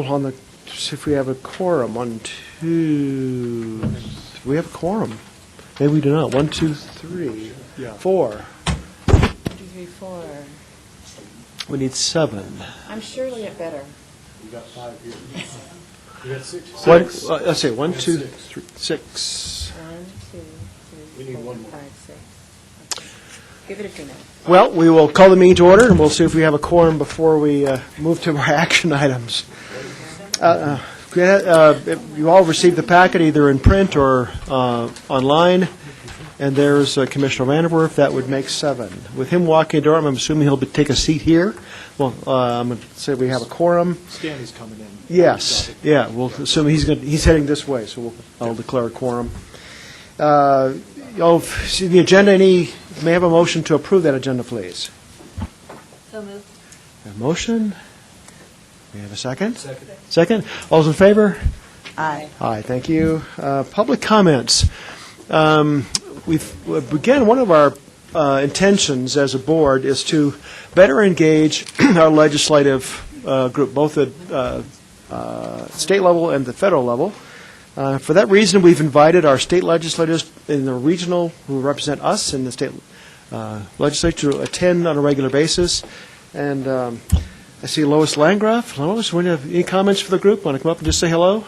On the, see if we have a quorum. 1, 2. We have a quorum. Maybe we do not. 1, 2, 3, 4. 1, 2, 3, 4. We need 7. I'm surely it better. We got 5 here. We got 6. Let's see. 1, 2, 3, 6. 1, 2, 3, We need 4, one more. 5, 6. Okay. Give it a few minutes. Well, we will call the meeting to order, and we'll see if we have a quorum before we move to our action items. You all received the packet either in print or online, and there's Commissioner Vanderwerf. That would make 7. With him walking the door, I'm assuming he'll take a seat here. Well, I'm going to say we have a quorum. Stanley's coming in. Yes, yeah. We'll assume he's heading this way, so I'll declare a quorum. You'll see the agenda. May I have a motion to approve that agenda, please? So moved. A motion? We have a second? Second. Second? All those in favor? Aye. Aye, thank you. Public comments. Again, one of our intentions as a board is to better engage our legislative group, both at state level and the federal level. For that reason, we've invited our state legislators in the regional who represent us in the state legislature to attend on a regular basis. And I see Lois Landgraf. Lois, want to have any comments for the group? Want to come up and just say hello?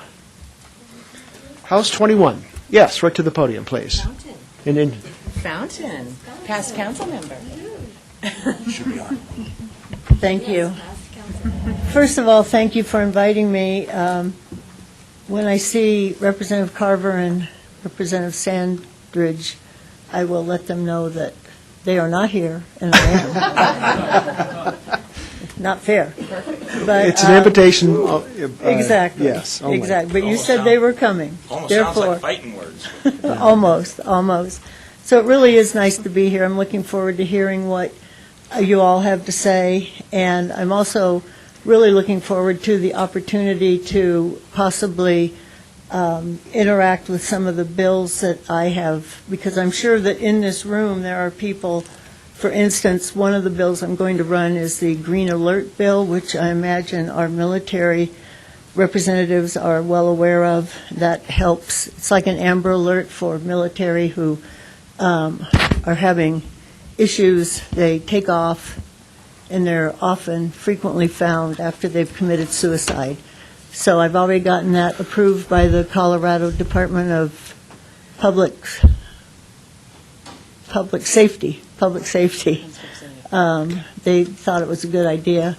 House 21. Yes, right to the podium, please. Fountain. And Fountain. Past council member. should be on. Thank you. First of all, thank you for inviting me. When I see Representative Carver and Representative Sandridge, I will let them know that they are not here, and I am. Not fair. But, It's an invitation. Exactly. Yes. Only. Exactly. But you said they were coming. Almost Therefore, sounds like fighting words. almost. So it really is nice to be here. I'm looking forward to hearing what you all have to say, and I'm also really looking forward to the opportunity to possibly interact with some of the bills that I have, because I'm sure that in this room there are people, for instance, one of the bills I'm going to run is the Green Alert Bill, which I imagine our military representatives are well aware of. That helps. It's like an Amber Alert for military who are having issues. They take off, and they're often frequently found after they've committed suicide. So I've already gotten that approved by the Colorado Department of Public Safety. They thought it was a good idea.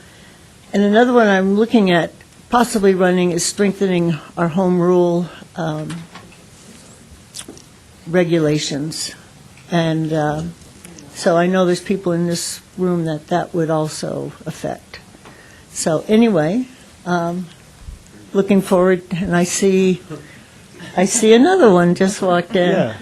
And another one I'm looking at possibly running is strengthening our home rule regulations. And so I know there's people in this room that would also affect. So anyway, looking forward, and I see another one just walked in. Yeah.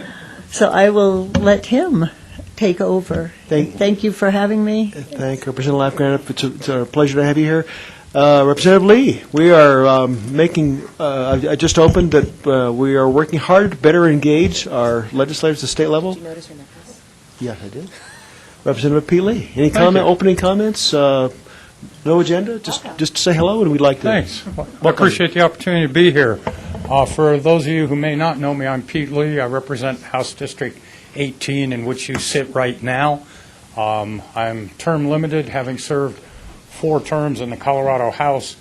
So I will let him take over. Thank you for having me. Thank you, Representative Landgraf. It's a pleasure to have you here. Representative Lee, we are I just opened that we are working hard to better engage our legislators at the state level. Did you notice her necklace? Yes, I did. Representative P. Lee, any opening comments? No agenda? Just to say hello, and we'd like to. Thanks. Well, I appreciate the opportunity to be here. For those of you who may not know me, I'm Pete Lee. I represent House District 18, in which you sit right now. I'm term limited, having served 4 terms in the Colorado House,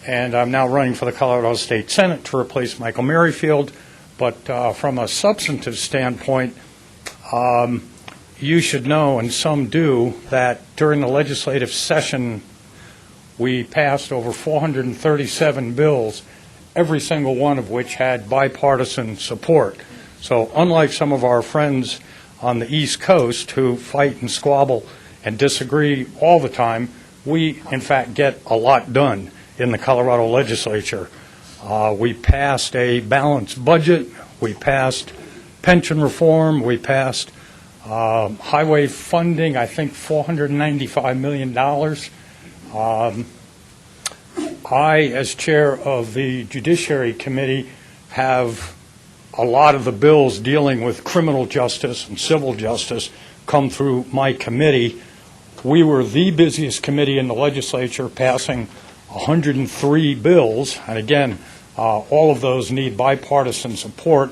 and I'm now running for the Colorado State Senate to replace Michael Merrifield. But from a substantive standpoint, you should know, and some do, that during the legislative session, we passed over 437 bills, every single one of which had bipartisan support. So unlike some of our friends on the East Coast who fight and squabble and disagree all the time, we, in fact, get a lot done in the Colorado legislature. We passed a balanced budget. We passed pension reform. We passed highway funding, I think $495 million. I, as chair of the Judiciary Committee, have a lot of the bills dealing with criminal justice and civil justice come through my committee. We were the busiest committee in the legislature, passing 103 bills, and again, all of those need bipartisan support.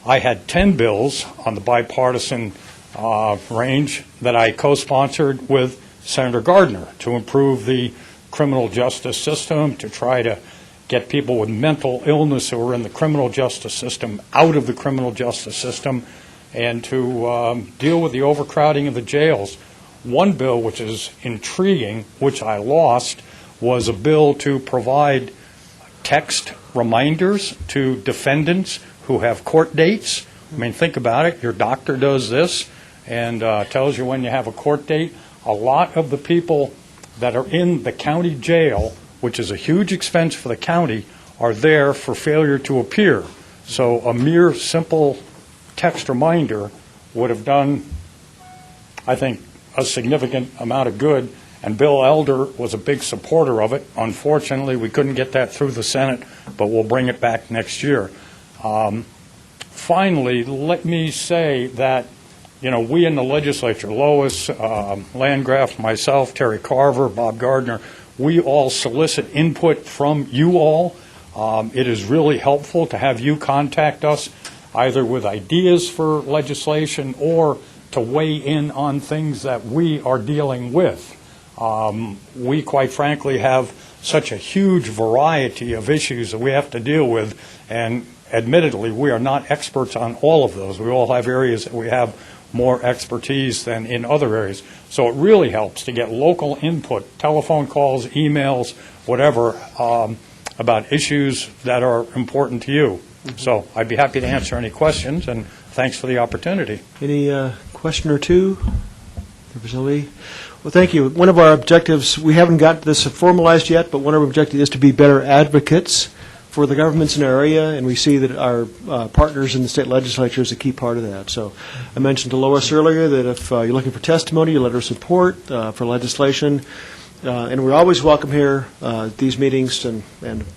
I had 10 bills on the bipartisan range that I co-sponsored with Senator Gardner to improve the criminal justice system, to try to get people with mental illness who are in the criminal justice system out of the criminal justice system, and to deal with the overcrowding of the jails. One bill, which is intriguing, which I lost, was a bill to provide text reminders to defendants who have court dates. I mean, think about it. Your doctor does this and tells you when you have a court date. A lot of the people that are in the county jail, which is a huge expense for the county, are there for failure to appear. So a mere simple text reminder would have done, I think, a significant amount of good, and Bill Elder was a big supporter of it. Unfortunately, we couldn't get that through the Senate, but we'll bring it back next year. Finally, let me say that, we in the legislature, Lois, Landgraf, myself, Terry Carver, Bob Gardner, we all solicit input from you all. It is really helpful to have you contact us, either with ideas for legislation or to weigh in on things that we are dealing with. We, quite frankly, have such a huge variety of issues that we have to deal with, and admittedly, we are not experts on all of those. We all have areas that we have more expertise than in other areas. So it really helps to get local input, telephone calls, emails, whatever, about issues that are important to you. So I'd be happy to answer any questions, and thanks for the opportunity. Any question or two? Representative Lee? Well, thank you. One of our objectives, we haven't got this formalized yet, but one of our objectives is to be better advocates for the governments in our area, and we see that our partners in the state legislature is a key part of that. So I mentioned to Lois earlier that if you're looking for testimony, you let her support for legislation. And we're always welcome here at these meetings, and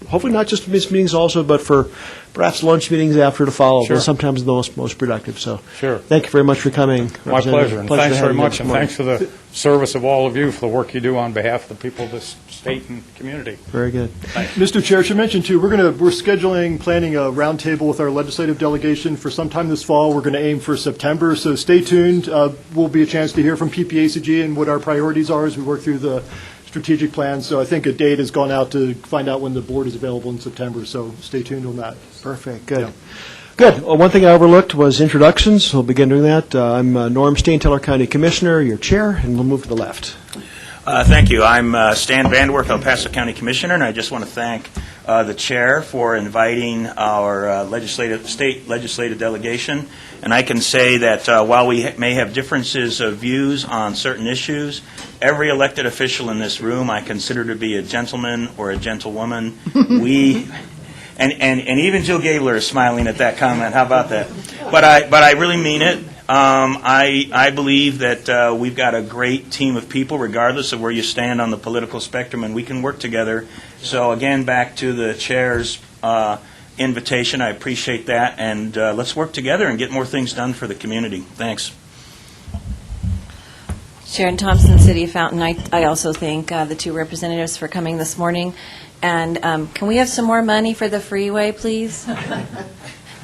hopefully not just these meetings also, but for perhaps lunch meetings after to follow. Sure. Those sometimes the most productive. So Sure. thank you very much for coming. My pleasure, and thanks to have very you much, this and morning. thanks for the service of all of you for the work you do on behalf of the people of this state and community. Very good. Mr. Chair, I should mention too, we're planning a roundtable with our legislative delegation for sometime this fall. We're going to aim for September, so stay tuned. Will be a chance to hear from PPACG and what our priorities are as we work through the strategic plan. So I think a date has gone out to find out when the board is available in September, so stay tuned on that. Perfect. Good. Yeah. Good. Well, one thing I overlooked was introductions. We'll begin doing that. I'm Norm Steen, Teller County Commissioner, your chair, and we'll move to the left. Thank you. I'm Stan Vanderwerf, El Paso County Commissioner, and I just want to thank the chair for inviting our state legislative delegation. And I can say that while we may have differences of views on certain issues, every elected official in this room I consider to be a gentleman or a gentlewoman. And even Jill Gabler is smiling at that comment. How about that? But I really mean it. I believe that we've got a great team of people, regardless of where you stand on the political spectrum, and we can work together. So again, back to the chair's invitation. I appreciate that, and let's work together and get more things done for the community. Thanks. Sharon Thompson, City of Fountain. I also thank the two representatives for coming this morning. And can we have some more money for the freeway, please?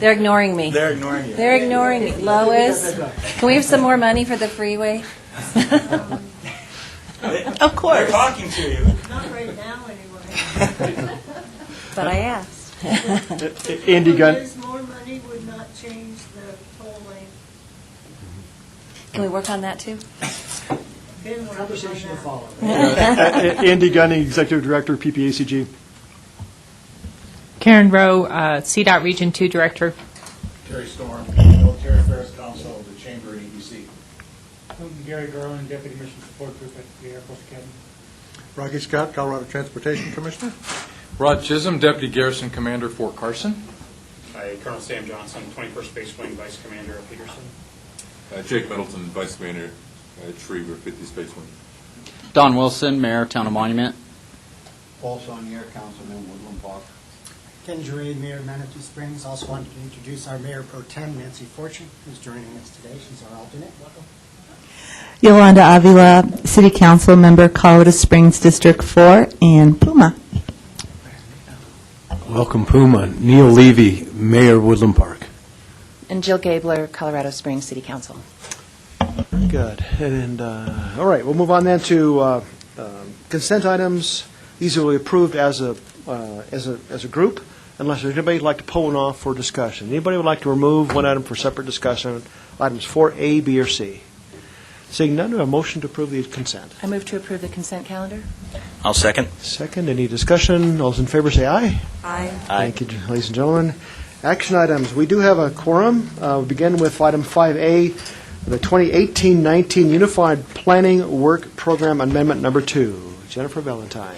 They're ignoring me. They're ignoring you. They're ignoring me. Lois, can we have some more money for the freeway? Of course. They're talking to you. Not right now, anyway. But I asked. Andy Gunn. More money would not change the toll lane. Can we work on that, too? Conversation to follow. Andy Gunning, Executive Director, PPACG. Karen Rowe, CDOT Region 2 Director. Terry Storm, Military Affairs Council of the Chamber at EDC. Gary Garland, Deputy Mission Support Group at the Air Force Academy. Rocky Scott, Colorado Transportation Commissioner. Rod Chisholm, Deputy Garrison Commander, Fort Carson. Hi, Colonel Sam Johnson, 21st Space Wing Vice Commander at Peterson. Jake Middleton, Vice Commander at Schriever, 50 Space Wing. Don Wilson, Mayor, Town of Monument. Paul Saunier, Councilman, Woodland Park. Ken Jareen, Mayor of Manitou Springs. Also wanted to introduce our Mayor Pro Tem, Nancy Fortune, who's joining us today. She's our alternate. Welcome. Yolanda Avila, City Council Member, Colorado Springs District 4, and Puma. Welcome, Puma. Neil Levy, Mayor, Woodland Park. And Jill Gabler, Colorado Springs City Council. Very good. And, all right, we'll move on then to consent items. These will be approved as a group, unless there's anybody who'd like to pull one off for discussion. Anybody would like to remove one item for separate discussion, items 4A, B, or C? Seeing none, do I have a motion to approve the consent? I move to approve the consent calendar. I'll second. Second, any discussion? All those in favor say aye. Aye. Thank you, ladies and gentlemen. Action items, we do have a quorum. We'll begin with item 5A, the 2018-19 Unified Planning Work Program Amendment Number 2. Jennifer Valentine.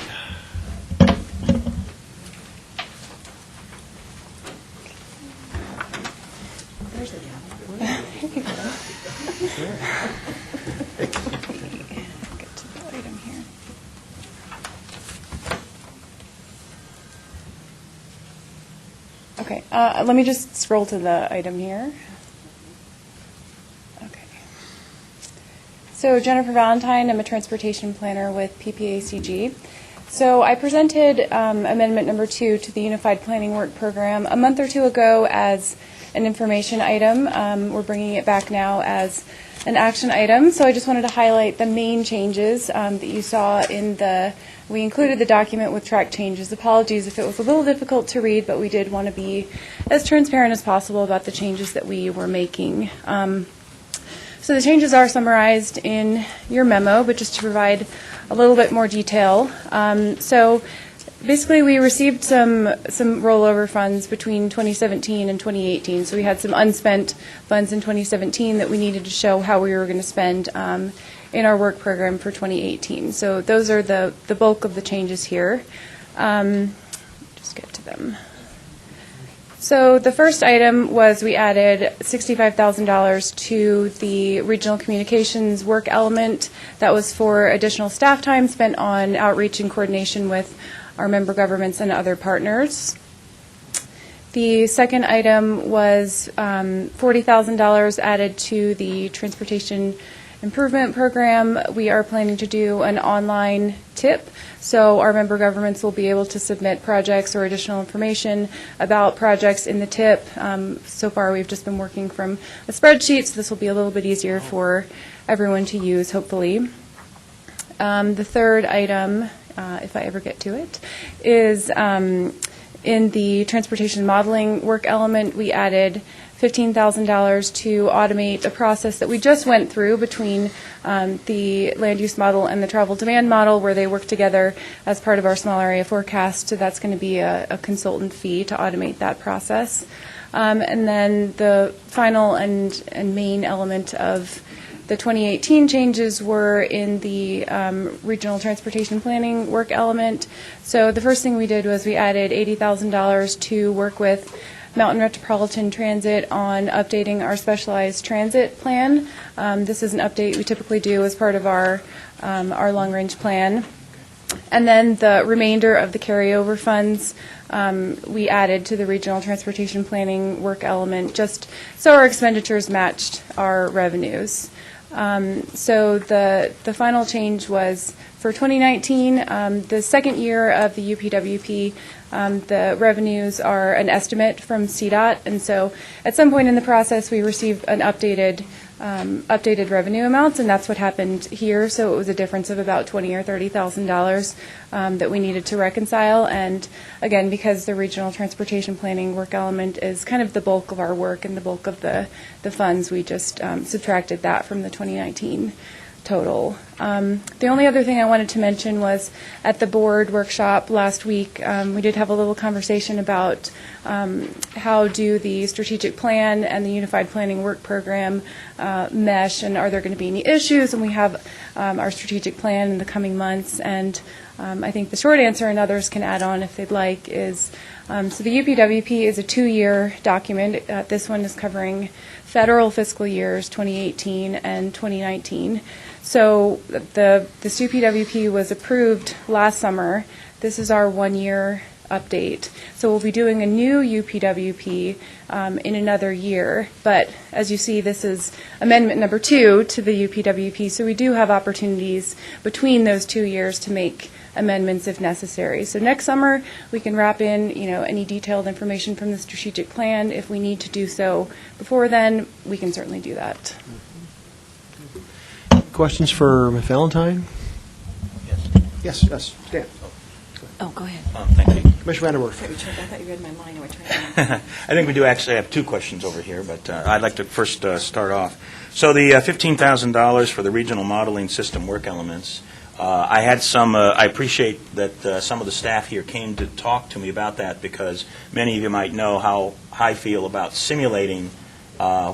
Okay, let me just scroll to the item here. Okay. So Jennifer Valentine, I'm a transportation planner with PPACG. So I presented amendment number 2 to the Unified Planning Work Program a month or two ago as an information item. We're bringing it back now as an action item. So I just wanted to highlight the main changes that you saw in we included the document with track changes. Apologies if it was a little difficult to read, but we did want to be as transparent as possible about the changes that we were making. So the changes are summarized in your memo, but just to provide a little bit more detail. So basically we received some rollover funds between 2017 and 2018. So we had some unspent funds in 2017 that we needed to show how we were going to spend in our work program for 2018. So those are the bulk of the changes here. Just get to them. So the first item was we added $65,000 to the regional communications work element. That was for additional staff time spent on outreach and coordination with our member governments and other partners. The second item was $40,000 added to the transportation improvement program. We are planning to do an online tip, so our member governments will be able to submit projects or additional information about projects in the tip. So far we've just been working from a spreadsheet, so this will be a little bit easier for everyone to use, hopefully. The third item, if I ever get to it, is in the transportation modeling work element, we added $15,000 to automate a process that we just went through between the land use model and the travel demand model, where they work together as part of our small area forecast. So that's going to be a consultant fee to automate that process. And then the final and main element of the 2018 changes were in the regional transportation planning work element. So the first thing we did was we added $80,000 to work with Mountain Metropolitan Transit on updating our specialized transit plan. This is an update we typically do as part of our long-range plan. And then the remainder of the carryover funds we added to the regional transportation planning work element, just so our expenditures matched our revenues. So the final change was for 2019, the second year of the UPWP, the revenues are an estimate from CDOT, and so at some point in the process we received an updated revenue amounts, and that's what happened here. So it was a difference of about $20,000 or $30,000 that we needed to reconcile. And again, because the regional transportation planning work element is kind of the bulk of our work and the bulk of the funds, we just subtracted that from the 2019 total. The only other thing I wanted to mention was at the board workshop last week, we did have a little conversation about how do the strategic plan and the unified planning work program mesh, and are there going to be any issues? And we have our strategic plan in the coming months, and I think the short answer, and others can add on if they'd like, is so the UPWP is a 2-year document. This one is covering federal fiscal years 2018 and 2019. So the UPWP was approved last summer. This is our 1-year update. So we'll be doing a new UPWP in another year. But as you see, this is amendment number 2 to the UPWP. So we do have opportunities between those 2 years to make amendments if necessary. So next summer, we can wrap in, any detailed information from the strategic plan. If we need to do so before then, we can certainly do that. Questions for Ms. Valentine? Yes, Stan. Oh, go ahead. Thank you. Commissioner Vanderwerf. I thought you read my mind. I think we do actually have 2 questions over here, but I'd like to first start off. So the $15,000 for the regional modeling system work elements, I had some, I appreciate that some of the staff here came to talk to me about that because many of you might know how I feel about simulating,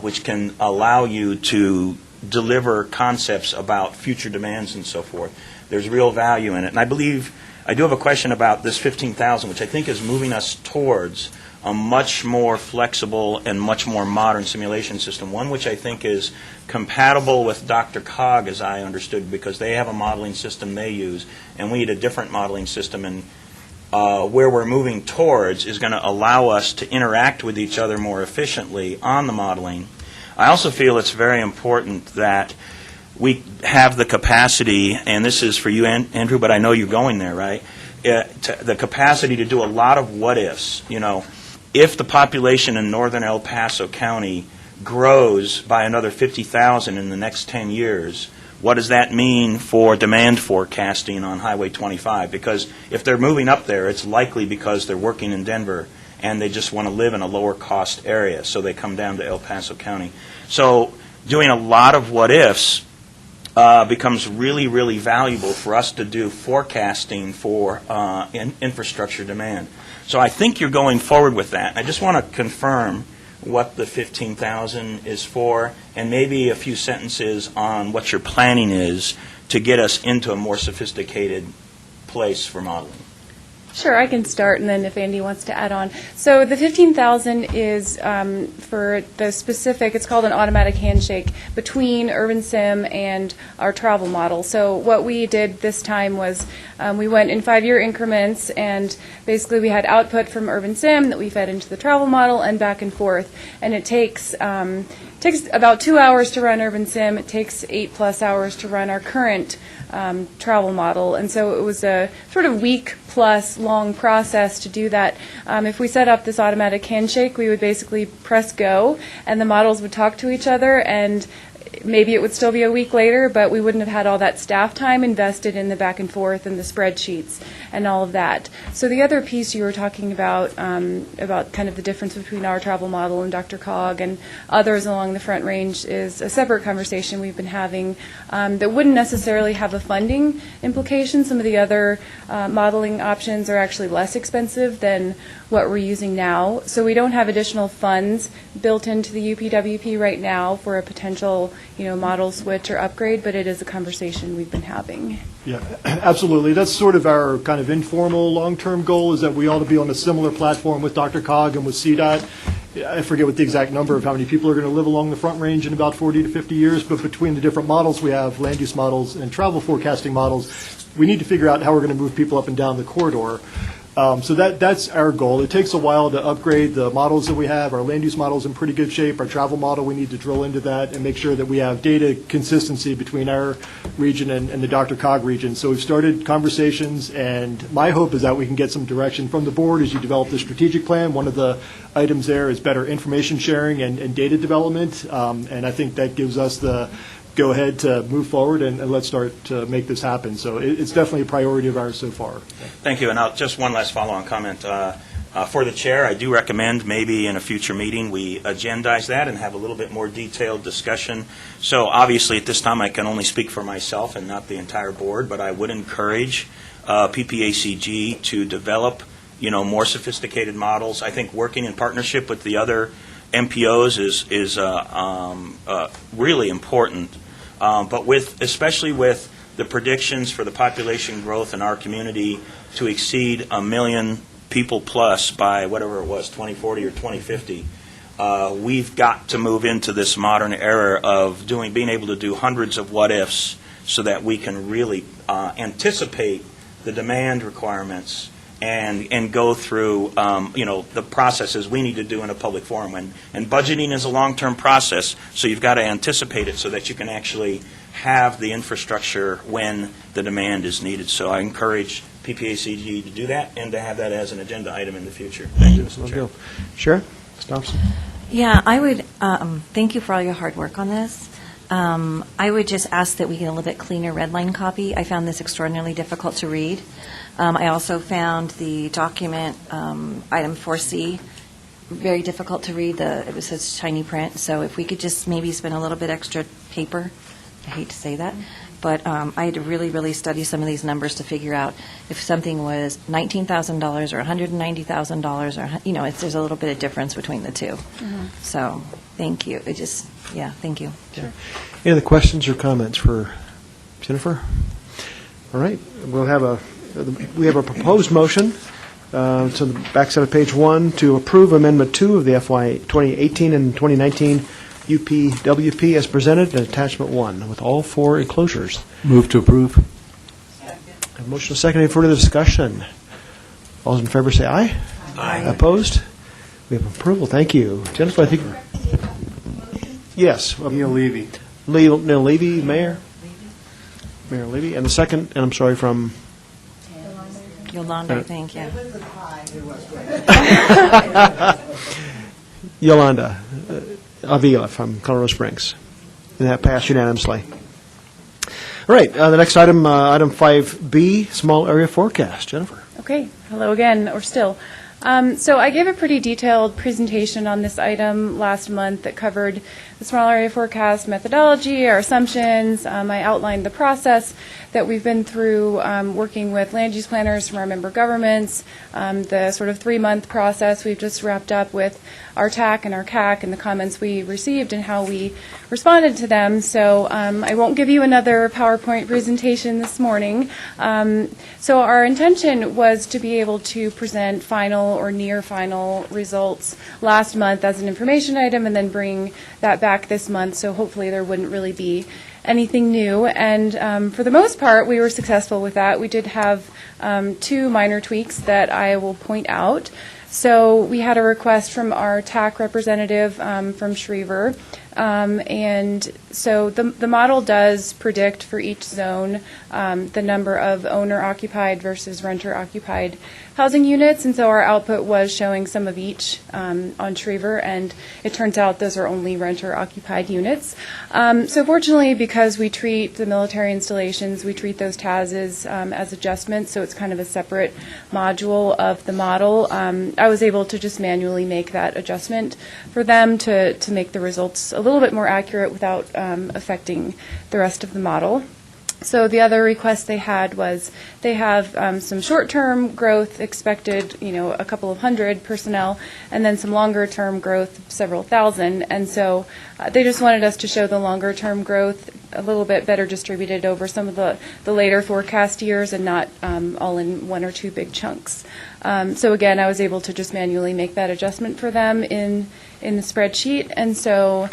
which can allow you to deliver concepts about future demands and so forth. There's real value in it. And I believe, I do have a question about this $15,000, which I think is moving us towards a much more flexible and much more modern simulation system, one which I think is compatible with DRCOG, as I understood, because they have a modeling system they use, and we need a different modeling system. And where we're moving towards is going to allow us to interact with each other more efficiently on the modeling. I also feel it's very important that we have the capacity, and this is for you, Andrew, but I know you're going there, right? The capacity to do a lot of what-ifs. If the population in northern El Paso County grows by another 50,000 in the next 10 years, what does that mean for demand forecasting on Highway 25? Because if they're moving up there, it's likely because they're working in Denver and they just want to live in a lower cost area, so they come down to El Paso County. So doing a lot of what-ifs becomes really, really valuable for us to do forecasting for infrastructure demand. So I think you're going forward with that. I just want to confirm what the $15,000 is for, and maybe a few sentences on what your planning is to get us into a more sophisticated place for modeling. Sure, I can start, and then if Andy wants to add on. So the $15,000 is for the specific, it's called an automatic handshake between UrbanSim and our travel model. So what we did this time was we went in 5-year increments, and basically we had output from UrbanSim that we fed into the travel model and back and forth. And it takes about 2 hours to run UrbanSim. It takes 8+ hours to run our current travel model. And so it was a sort of week-plus long process to do that. If we set up this automatic handshake, we would basically press go, and the models would talk to each other, and maybe it would still be a week later, but we wouldn't have had all that staff time invested in the back and forth and the spreadsheets and all of that. So the other piece you were talking about kind of the difference between our travel model and DRCOG and others along the Front Range is a separate conversation we've been having that wouldn't necessarily have a funding implication. Some of the other modeling options are actually less expensive than what we're using now. So we don't have additional funds built into the UPWP right now for a potential model switch or upgrade, but it is a conversation we've been having. Yeah, absolutely. That's sort of our kind of informal long-term goal, is that we ought to be on a similar platform with DRCOG and with CDOT. I forget what the exact number of how many people are going to live along the Front Range in about 40 to 50 years, but between the different models we have, land use models and travel forecasting models, we need to figure out how we're going to move people up and down the corridor. So that's our goal. It takes a while to upgrade the models that we have. Our land use model is in pretty good shape. Our travel model, we need to drill into that and make sure that we have data consistency between our region and the DRCOG region. So we've started conversations, and my hope is that we can get some direction from the board as you develop the strategic plan. One of the items there is better information sharing and data development, and I think that gives us the go ahead to move forward and let's start to make this happen. So it's definitely a priority of ours so far. Thank you. And just one last follow-on comment. For the chair, I do recommend maybe in a future meeting we agendize that and have a little bit more detailed discussion. So obviously at this time I can only speak for myself and not the entire board, but I would encourage PPACG to develop more sophisticated models. I think working in partnership with the other MPOs is really important. But especially with the predictions for the population growth in our community to exceed 1 million people plus by whatever it was, 2040 or 2050, we've got to move into this modern era of being able to do hundreds of what-ifs so that we can really anticipate the demand requirements and go through, the processes we need to do in a public forum. And budgeting is a long-term process, so you've got to anticipate it so that you can actually have the infrastructure when the demand is needed. So I encourage PPACG to do that and to have that as an agenda item in the future. Thank you, Mr. Chair. Sharon? Ms. Thompson? Yeah, I would, thank you for all your hard work on this. I would just ask that we get a little bit cleaner red line copy. I found this extraordinarily difficult to read. I also found the document, item 4C, very difficult to read. It was such tiny print. So if we could just maybe spend a little bit extra paper, I hate to say that, but I had to really, really study some of these numbers to figure out if something was $19,000 or $190,000 or, there's a little bit of difference between the two. So thank you. Thank you. Sure. Any other questions or comments for Jennifer? All right. We have a proposed motion to the backside of page 1 to approve Amendment 2 of the FY 2018 and 2019 UPWP as presented in Attachment 1 with all 4 enclosures. Move to approve. A motion second. Any further discussion? All those in favor say aye. Aye. Opposed? We have approval. Thank you. Jennifer, I think. Yes. Neil Levy. Neil Levy, Mayor. Mayor Levy. And the second, and I'm sorry, from Yolanda, I think, yeah. Yolanda Avila from Colorado Springs. And that passed unanimously. All right, the next item, item 5B, small area forecast. Jennifer. Okay, hello again, or still. So I gave a pretty detailed presentation on this item last month that covered the small area forecast methodology, our assumptions. I outlined the process that we've been through working with land use planners from our member governments, the sort of 3-month process we've just wrapped up with our TAC and our CAC and the comments we received and how we responded to them. So I won't give you another PowerPoint presentation this morning. So our intention was to be able to present final or near final results last month as an information item and then bring that back this month. So hopefully there wouldn't really be anything new. And for the most part, we were successful with that. We did have 2 minor tweaks that I will point out. So we had a request from our TAC representative from Schriever. And so the model does predict for each zone the number of owner-occupied versus renter-occupied housing units. And so our output was showing some of each on Schriever, and it turns out those are only renter-occupied units. So fortunately, because we treat the military installations, we treat those TASs as adjustments, so it's kind of a separate module of the model. I was able to just manually make that adjustment for them to make the results a little bit more accurate without affecting the rest of the model. So the other request they had was they have some short-term growth expected, a couple of hundred personnel, and then some longer-term growth, several thousand. And so they just wanted us to show the longer-term growth a little bit better distributed over some of the later forecast years and not all in 1 or 2 big chunks. So again, I was able to just manually make that adjustment for them in the spreadsheet. And so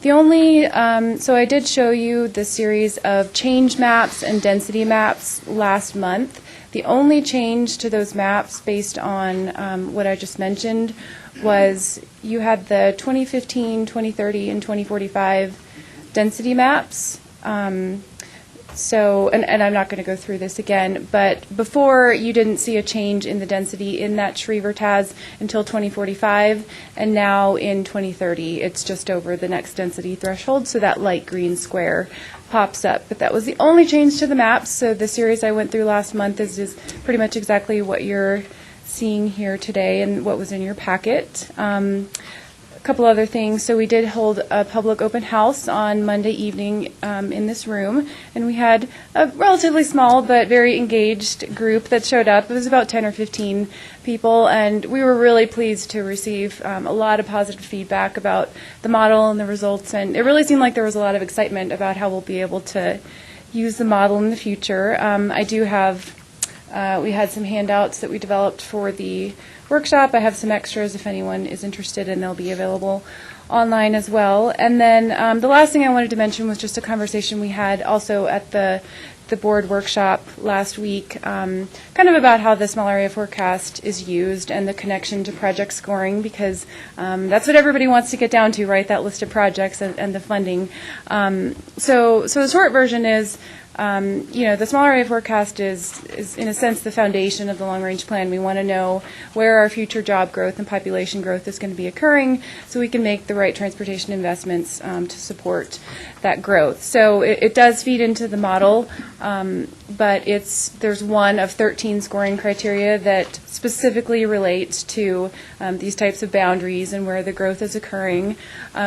so I did show you the series of change maps and density maps last month. The only change to those maps based on what I just mentioned was you had the 2015, 2030, and 2045 density maps. So, and I'm not going to go through this again, but before you didn't see a change in the density in that Schriever TAS until 2045, and now in 2030 it's just over the next density threshold, so that light green square pops up. But that was the only change to the maps, so the series I went through last month is pretty much exactly what you're seeing here today and what was in your packet. A couple other things. So we did hold a public open house on Monday evening in this room, and we had a relatively small but very engaged group that showed up. It was about 10 or 15 people, and we were really pleased to receive a lot of positive feedback about the model and the results, and it really seemed like there was a lot of excitement about how we'll be able to use the model in the future. I do have, we had some handouts that we developed for the workshop. I have some extras if anyone is interested, and they'll be available online as well. And then the last thing I wanted to mention was just a conversation we had also at the the board workshop last week, kind of about how the small area forecast is used and the connection to project scoring, because that's what everybody wants to get down to, right? That list of projects and the funding. So the short version is, the small area forecast is in a sense the foundation of the long-range plan. We want to know where our future job growth and population growth is going to be occurring, so we can make the right transportation investments to support that growth. So it does feed into the model, but there's one of 13 scoring criteria that specifically relates to these types of boundaries and where the growth is occurring.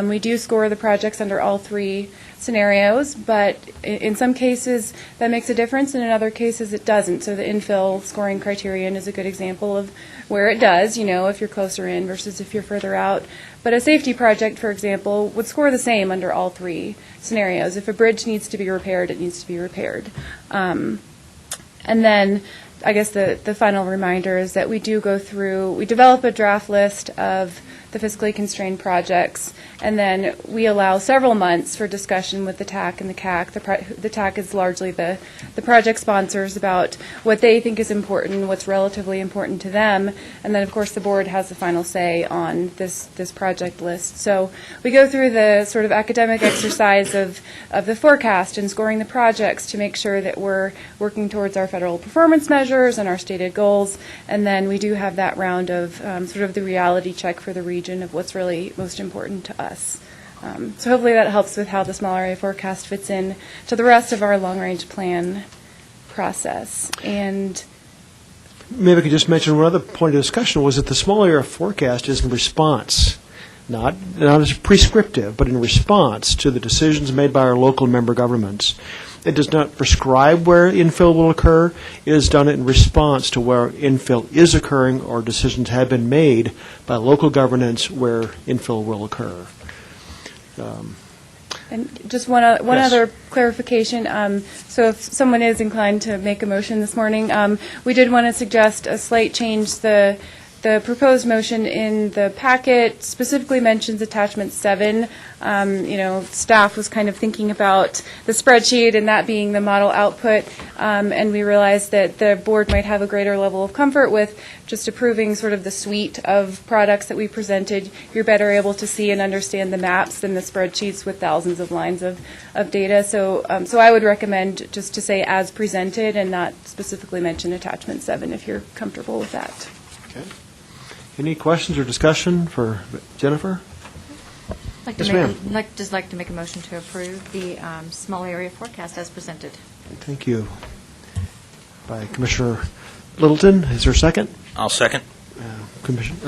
We do score the projects under all three scenarios, but in some cases that makes a difference, and in other cases it doesn't. So the infill scoring criterion is a good example of where it does, if you're closer in versus if you're further out. But a safety project, for example, would score the same under all three scenarios. If a bridge needs to be repaired, it needs to be repaired. And then I guess the final reminder is that we develop a draft list of the fiscally constrained projects, and then we allow several months for discussion with the TAC and the CAC. The TAC is largely the project sponsors about what they think is important, what's relatively important to them, and then of course the board has the final say on this project list. So we go through the sort of academic exercise of the forecast and scoring the projects to make sure that we're working towards our federal performance measures and our stated goals, and then we do have that round of sort of the reality check for the region of what's really most important to us. So hopefully that helps with how the small area forecast fits in to the rest of our long-range plan process. And maybe I could just mention one other point of discussion was that the small area forecast is in response, not as prescriptive, but in response to the decisions made by our local member governments. It does not prescribe where infill will occur. It is done in response to where infill is occurring or decisions have been made by local governance where infill will occur. And just one other clarification. So if someone is inclined to make a motion this morning, we did want to suggest a slight change. The proposed motion in the packet specifically mentions attachment 7. Staff was kind of thinking about the spreadsheet and that being the model output, and we realized that the board might have a greater level of comfort with just approving sort of the suite of products that we presented. You're better able to see and understand the maps than the spreadsheets with thousands of lines of data. So I would recommend just to say as presented and not specifically mention attachment 7 if you're comfortable with that. Okay. Any questions or discussion for Jennifer? I'd like to make a motion to approve the small area forecast as presented. Thank you. By Commissioner Littleton. Is there a second? I'll second.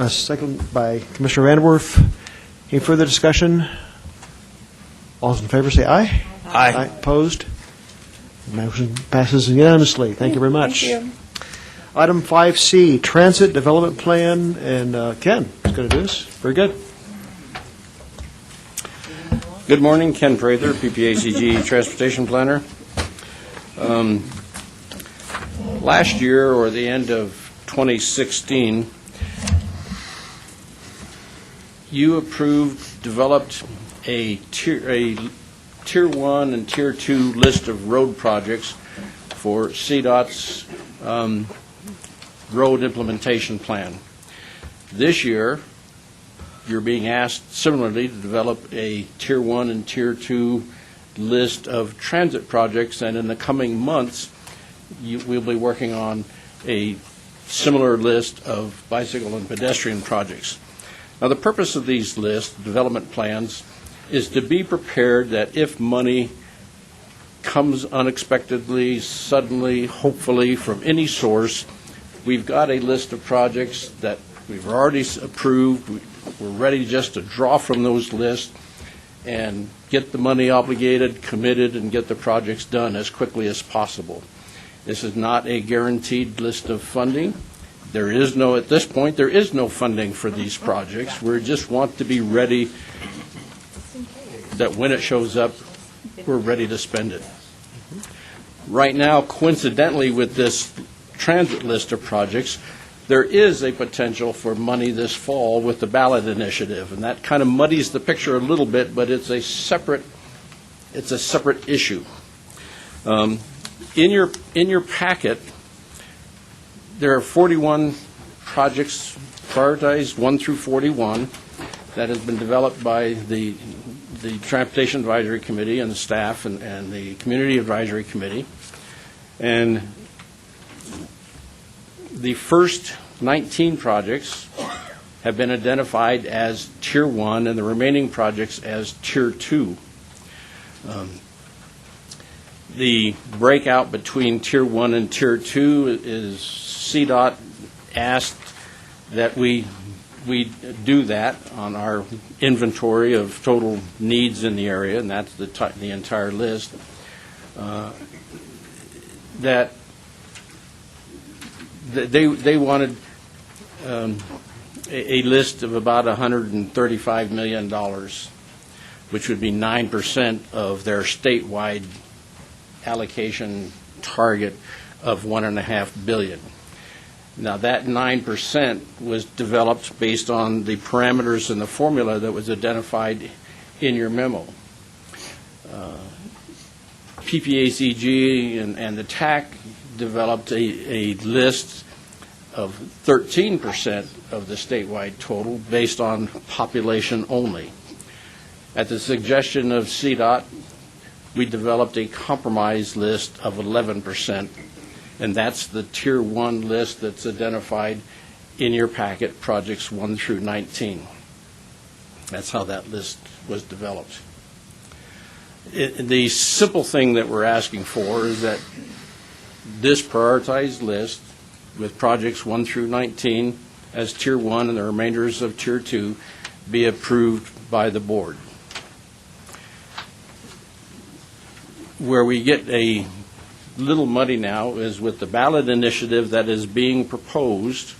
Second by Commissioner Vanderwerf. Any further discussion? All those in favor say aye. Aye. Opposed? Motion passes unanimously. Thank you very much. Thank you. Item 5C, Transit Development Plan, and Ken is going to do this. Very good. Good morning, Ken Prather, PPACG Transportation Planner. Last year, or the end of 2016, you developed a Tier 1 and Tier 2 list of road projects for CDOT's road implementation plan. This year, you're being asked similarly to develop a Tier 1 and Tier 2 list of transit projects, and in the coming months, we'll be working on a similar list of bicycle and pedestrian projects. Now, the purpose of these lists, development plans, is to be prepared that if money comes unexpectedly, suddenly, hopefully, from any source, we've got a list of projects that we've already approved. We're ready just to draw from those lists and get the money obligated, committed, and get the projects done as quickly as possible. This is not a guaranteed list of funding. At this point, there is no funding for these projects. We just want to be ready that when it shows up, we're ready to spend it. Right now, coincidentally with this transit list of projects, there is a potential for money this fall with the ballot initiative, and that kind of muddies the picture a little bit, but it's a separate issue. In your packet, there are 41 projects prioritized 1 through 41 that has been developed by the Transportation Advisory Committee and the staff and the Community Advisory Committee. And the first 19 projects have been identified as Tier 1 and the remaining projects as Tier 2. The breakout between Tier 1 and Tier 2 is CDOT asked that we do that on our inventory of total needs in the area, and that's the entire list. That they wanted a list of about $135 million, which would be 9% of their statewide allocation target of $1.5 billion. Now, that 9% was developed based on the parameters and the formula that was identified in your memo. PPACG and the TAC developed a list of 13% of the statewide total based on population only. At the suggestion of CDOT, we developed a compromise list of 11%, and that's the Tier 1 list that's identified in your packet, projects 1 through 19. That's how that list was developed. The simple thing that we're asking for is that this prioritized list with projects 1 through 19 as Tier 1 and the remainders of Tier 2 be approved by the board. Where we get a little muddy now is with the ballot initiative that is being proposed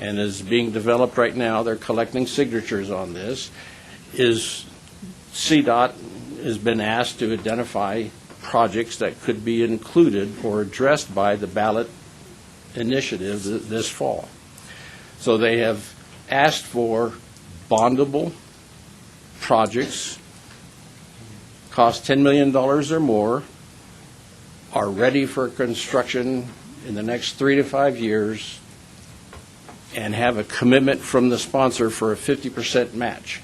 and is being developed right now. They're collecting signatures on this. Is CDOT has been asked to identify projects that could be included or addressed by the ballot initiative this fall. So they have asked for bondable projects, cost $10 million or more, are ready for construction in the next 3 to 5 years, and have a commitment from the sponsor for a 50% match.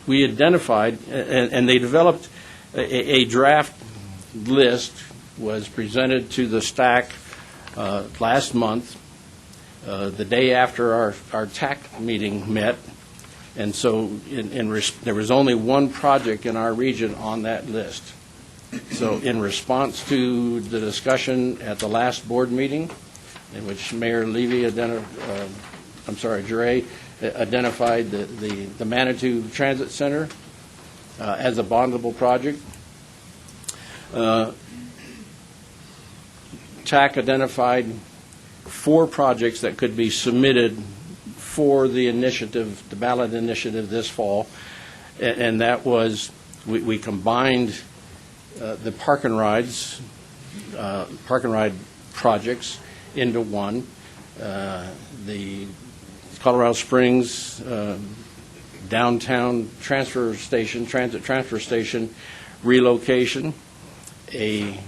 We identified, and they developed a draft list, was presented to the STAC last month, the day after our TAC meeting met. And so there was only one project in our region on that list. So in response to the discussion at the last board meeting, in which Mayor Levy Dre identified the Manitou Transit Center as a bondable project, TAC identified 4 projects that could be submitted for the initiative, the ballot initiative this fall, and that was, we combined the park and ride projects into one. The Colorado Springs downtown transit transfer station relocation, a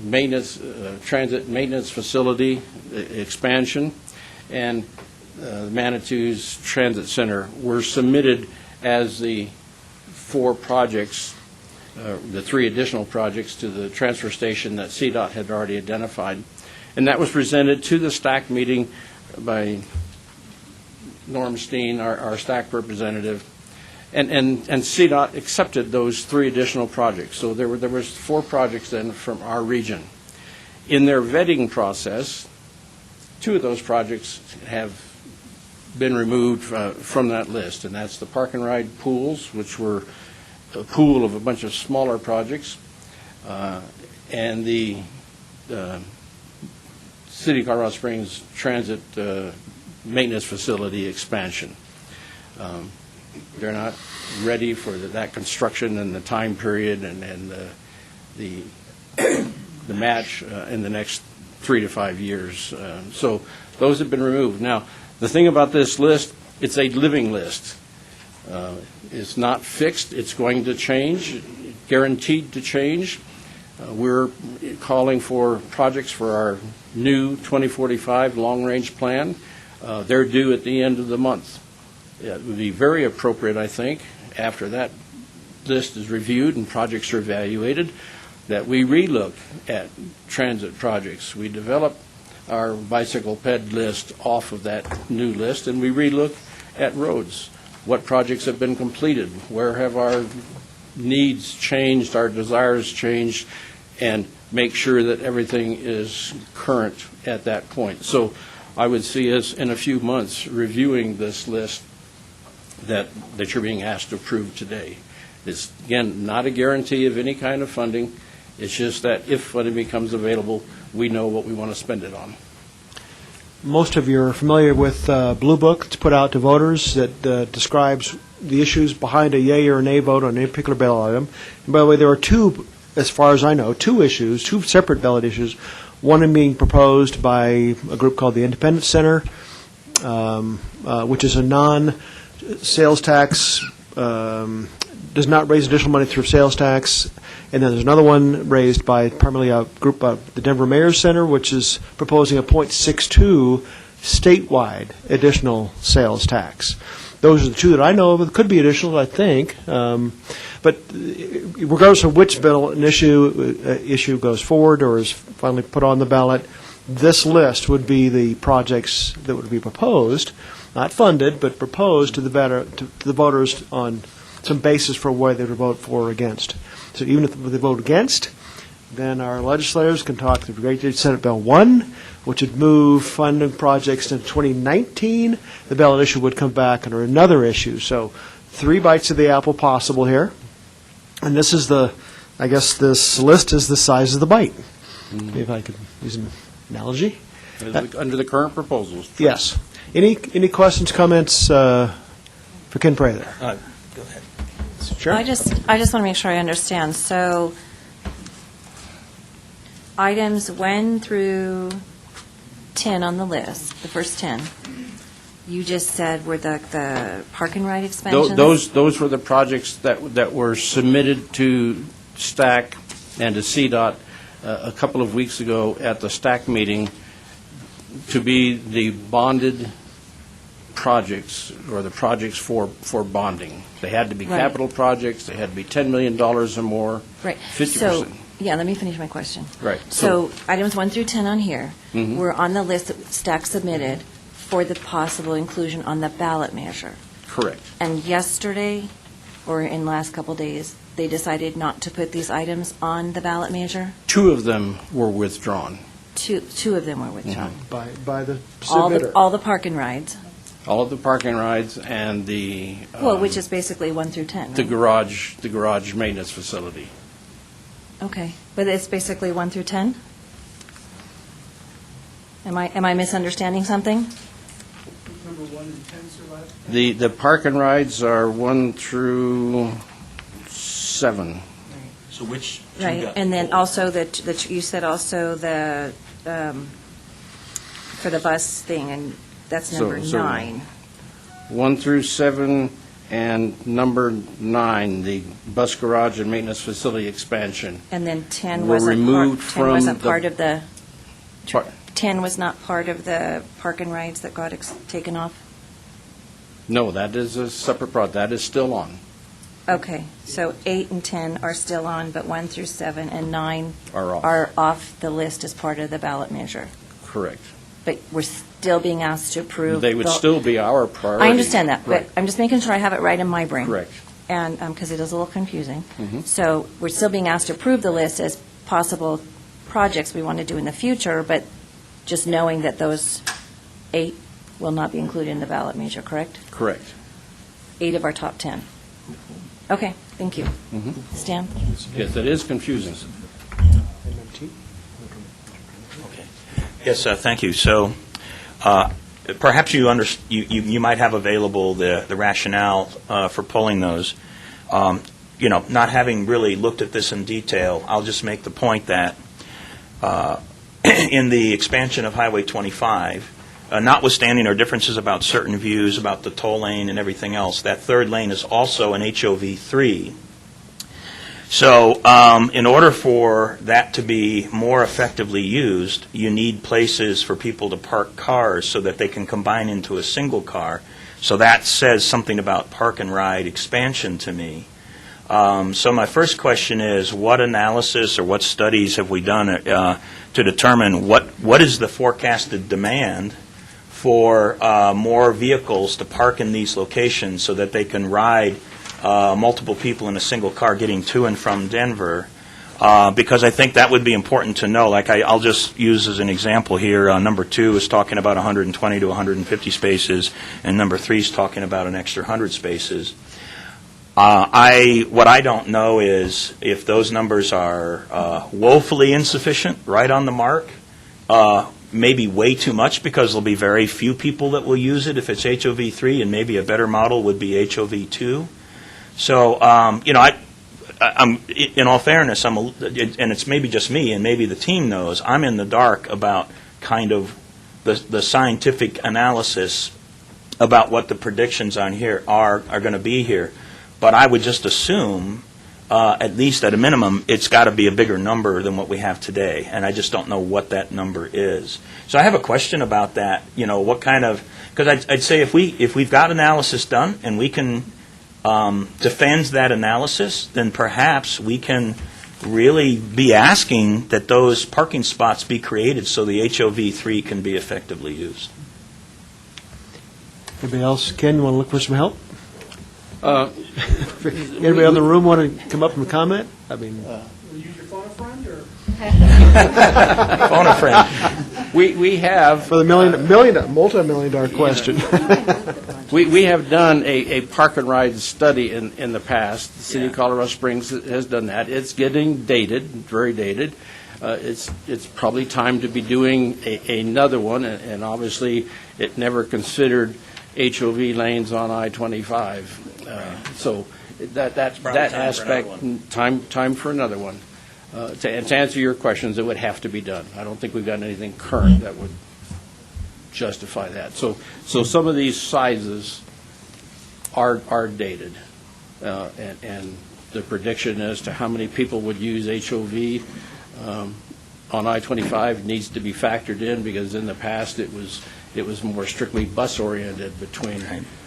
transit maintenance facility expansion, and Manitou's Transit Center were submitted as the 4 projects, the 3 additional projects to the transfer station that CDOT had already identified. And that was presented to the STAC meeting by Norm Steen, our STAC representative, and CDOT accepted those 3 additional projects. So there was 4 projects then from our region. In their vetting process, 2 of those projects have been removed from that list, and that's the park and ride pools, which were a pool of a bunch of smaller projects, and the City of Colorado Springs Transit maintenance facility expansion. They're not ready for that construction and the time period and the match in the next 3 to 5 years. So those have been removed. Now, the thing about this list, it's a living list. It's not fixed. It's going to change. guaranteed to change. We're calling for projects for our new 2045 long-range plan. They're due at the end of the month. It would be very appropriate, I think, after that list is reviewed and projects are evaluated, that we relook at transit projects. We develop our bicycle ped list off of that new list, and we relook at roads. What projects have been completed? Where have our needs changed, our desires changed, and make sure that everything is current at that point. So I would see us in a few months reviewing this list that you're being asked to approve today. It's, again, not a guarantee of any kind of funding. It's just that if funding becomes available, we know what we want to spend it on. Most of you are familiar with Blue Book that's put out to voters that describes the issues behind a yea or nay vote on any particular ballot item. And by the way, there are two, as far as I know, two separate ballot issues. One being proposed by a group called the Independence Center, which is a non-sales tax, does not raise additional money through sales tax. And then there's another one raised by primarily a group, the Denver Mayor's Center, which is proposing a .62 statewide additional sales tax. Those are the two that I know of. It could be additional, I think. But regardless of which bill an issue goes forward or is finally put on the ballot, this list would be the projects that would be proposed, not funded, but proposed to the voters on some basis for why they would vote for or against. So even if they vote against, then our legislators can talk to the Great Senate Bill 1, which would move funding projects into 2019. The ballot issue would come back under another issue. So 3 bites of the apple possible here. And this is I guess this list is the size of the bite, if I could use an analogy. Under the current proposals. Yes. Any questions, comments for Ken Prather? Go ahead. Sure. I just want to make sure I understand. So items 1 through 10 on the list, the first 10, you just said were the park and ride expansions? Those were the projects that were submitted to STAC and to CDOT a couple of weeks ago at the STAC meeting to be the bonded projects, or the projects for bonding. They had to be Right. capital projects. They had to be $10 million or more. Right. 50%. So, yeah, let me finish my question. Right. So items 1 through 10 on here Mhm. were on the list that STAC submitted for the possible inclusion on the ballot measure. Correct. And yesterday, or in the last couple days, they decided not to put these items on the ballot measure? 2 of them were withdrawn. Two of them were withdrawn. By the All submitter. the park and rides, All of the parking rides and the which is basically 1 through 10, the right? garage maintenance facility. Okay, but it's basically 1 through 10? Am I misunderstanding something? Number 1 and 10 survive? The park and rides are 1 through 7. So which? two Right, got and then pulled? also that you said also the, for the bus thing, and that's number So 9. 1 through 7, and number 9, the bus garage and maintenance facility expansion. And then 10 were wasn't removed part, 10 wasn't from the- part of the, Par- 10 was not part of the park and rides that got taken off? No, that is a separate project. That is still on. Okay, so 8 and 10 are still on, but 1 through 7 and 9 Are off. are off the list as part of the ballot measure. Correct. But we're still being asked to approve. They would the- still be our priority. I understand that, but Right. I'm just making sure I have it right in my brain. Correct. And, because it is a little confusing. Mhm. So we're still being asked to approve the list as possible projects we want to do in the future, but just knowing that those 8 will not be included in the ballot measure, correct? Correct. 8 of our top 10. Okay, thank you. Mhm. Stan? Yes, it is confusing. Yes, thank you. So perhaps you might have available the rationale for pulling those. Not having really looked at this in detail, I'll just make the point that in the expansion of Highway 25, notwithstanding our differences about certain views about the toll lane and everything else, that third lane is also an HOV 3. So in order for that to be more effectively used, you need places for people to park cars so that they can combine into a single car. So that says something about park and ride expansion to me. So my first question is, what analysis or what studies have we done to determine what is the forecasted demand for more vehicles to park in these locations so that they can ride multiple people in a single car getting to and from Denver? Because I think that would be important to know. Like I'll just use as an example here, number 2 is talking about 120 to 150 spaces, and number 3 is talking about an extra 100 spaces. What I don't know is if those numbers are woefully insufficient, right on the mark, maybe way too much because there'll be very few people that will use it if it's HOV3, and maybe a better model would be HOV2. So, I'm in all fairness, and it's maybe just me, and maybe the team knows, I'm in the dark about kind of the scientific analysis about what the predictions on here are going to be here. But I would just assume, at least at a minimum, it's got to be a bigger number than what we have today, and I just don't know what that number is. So I have a question about that. What kind of? Because I'd say if we've got analysis done and we can defend that analysis, then perhaps we can really be asking that those parking spots be created so the HOV3 can be effectively used. Anybody else? Ken, you want to look for some help? Anybody in the room want to come up and comment? I mean, Will you use your phone a friend, or? Phone a friend. We have for the multi-million-dollar question. We have done a park and ride study in the past. The city of Colorado Springs has done that. It's getting dated, very dated. It's probably time to be doing another one, and obviously it never considered HOV lanes on I-25. So that aspect, time for another one. To answer your questions, it would have to be done. I don't think we've got anything current that would justify that. So some of these sizes are dated, and the prediction as to how many people would use HOV on I-25 needs to be factored in, because in the past it was more strictly bus oriented between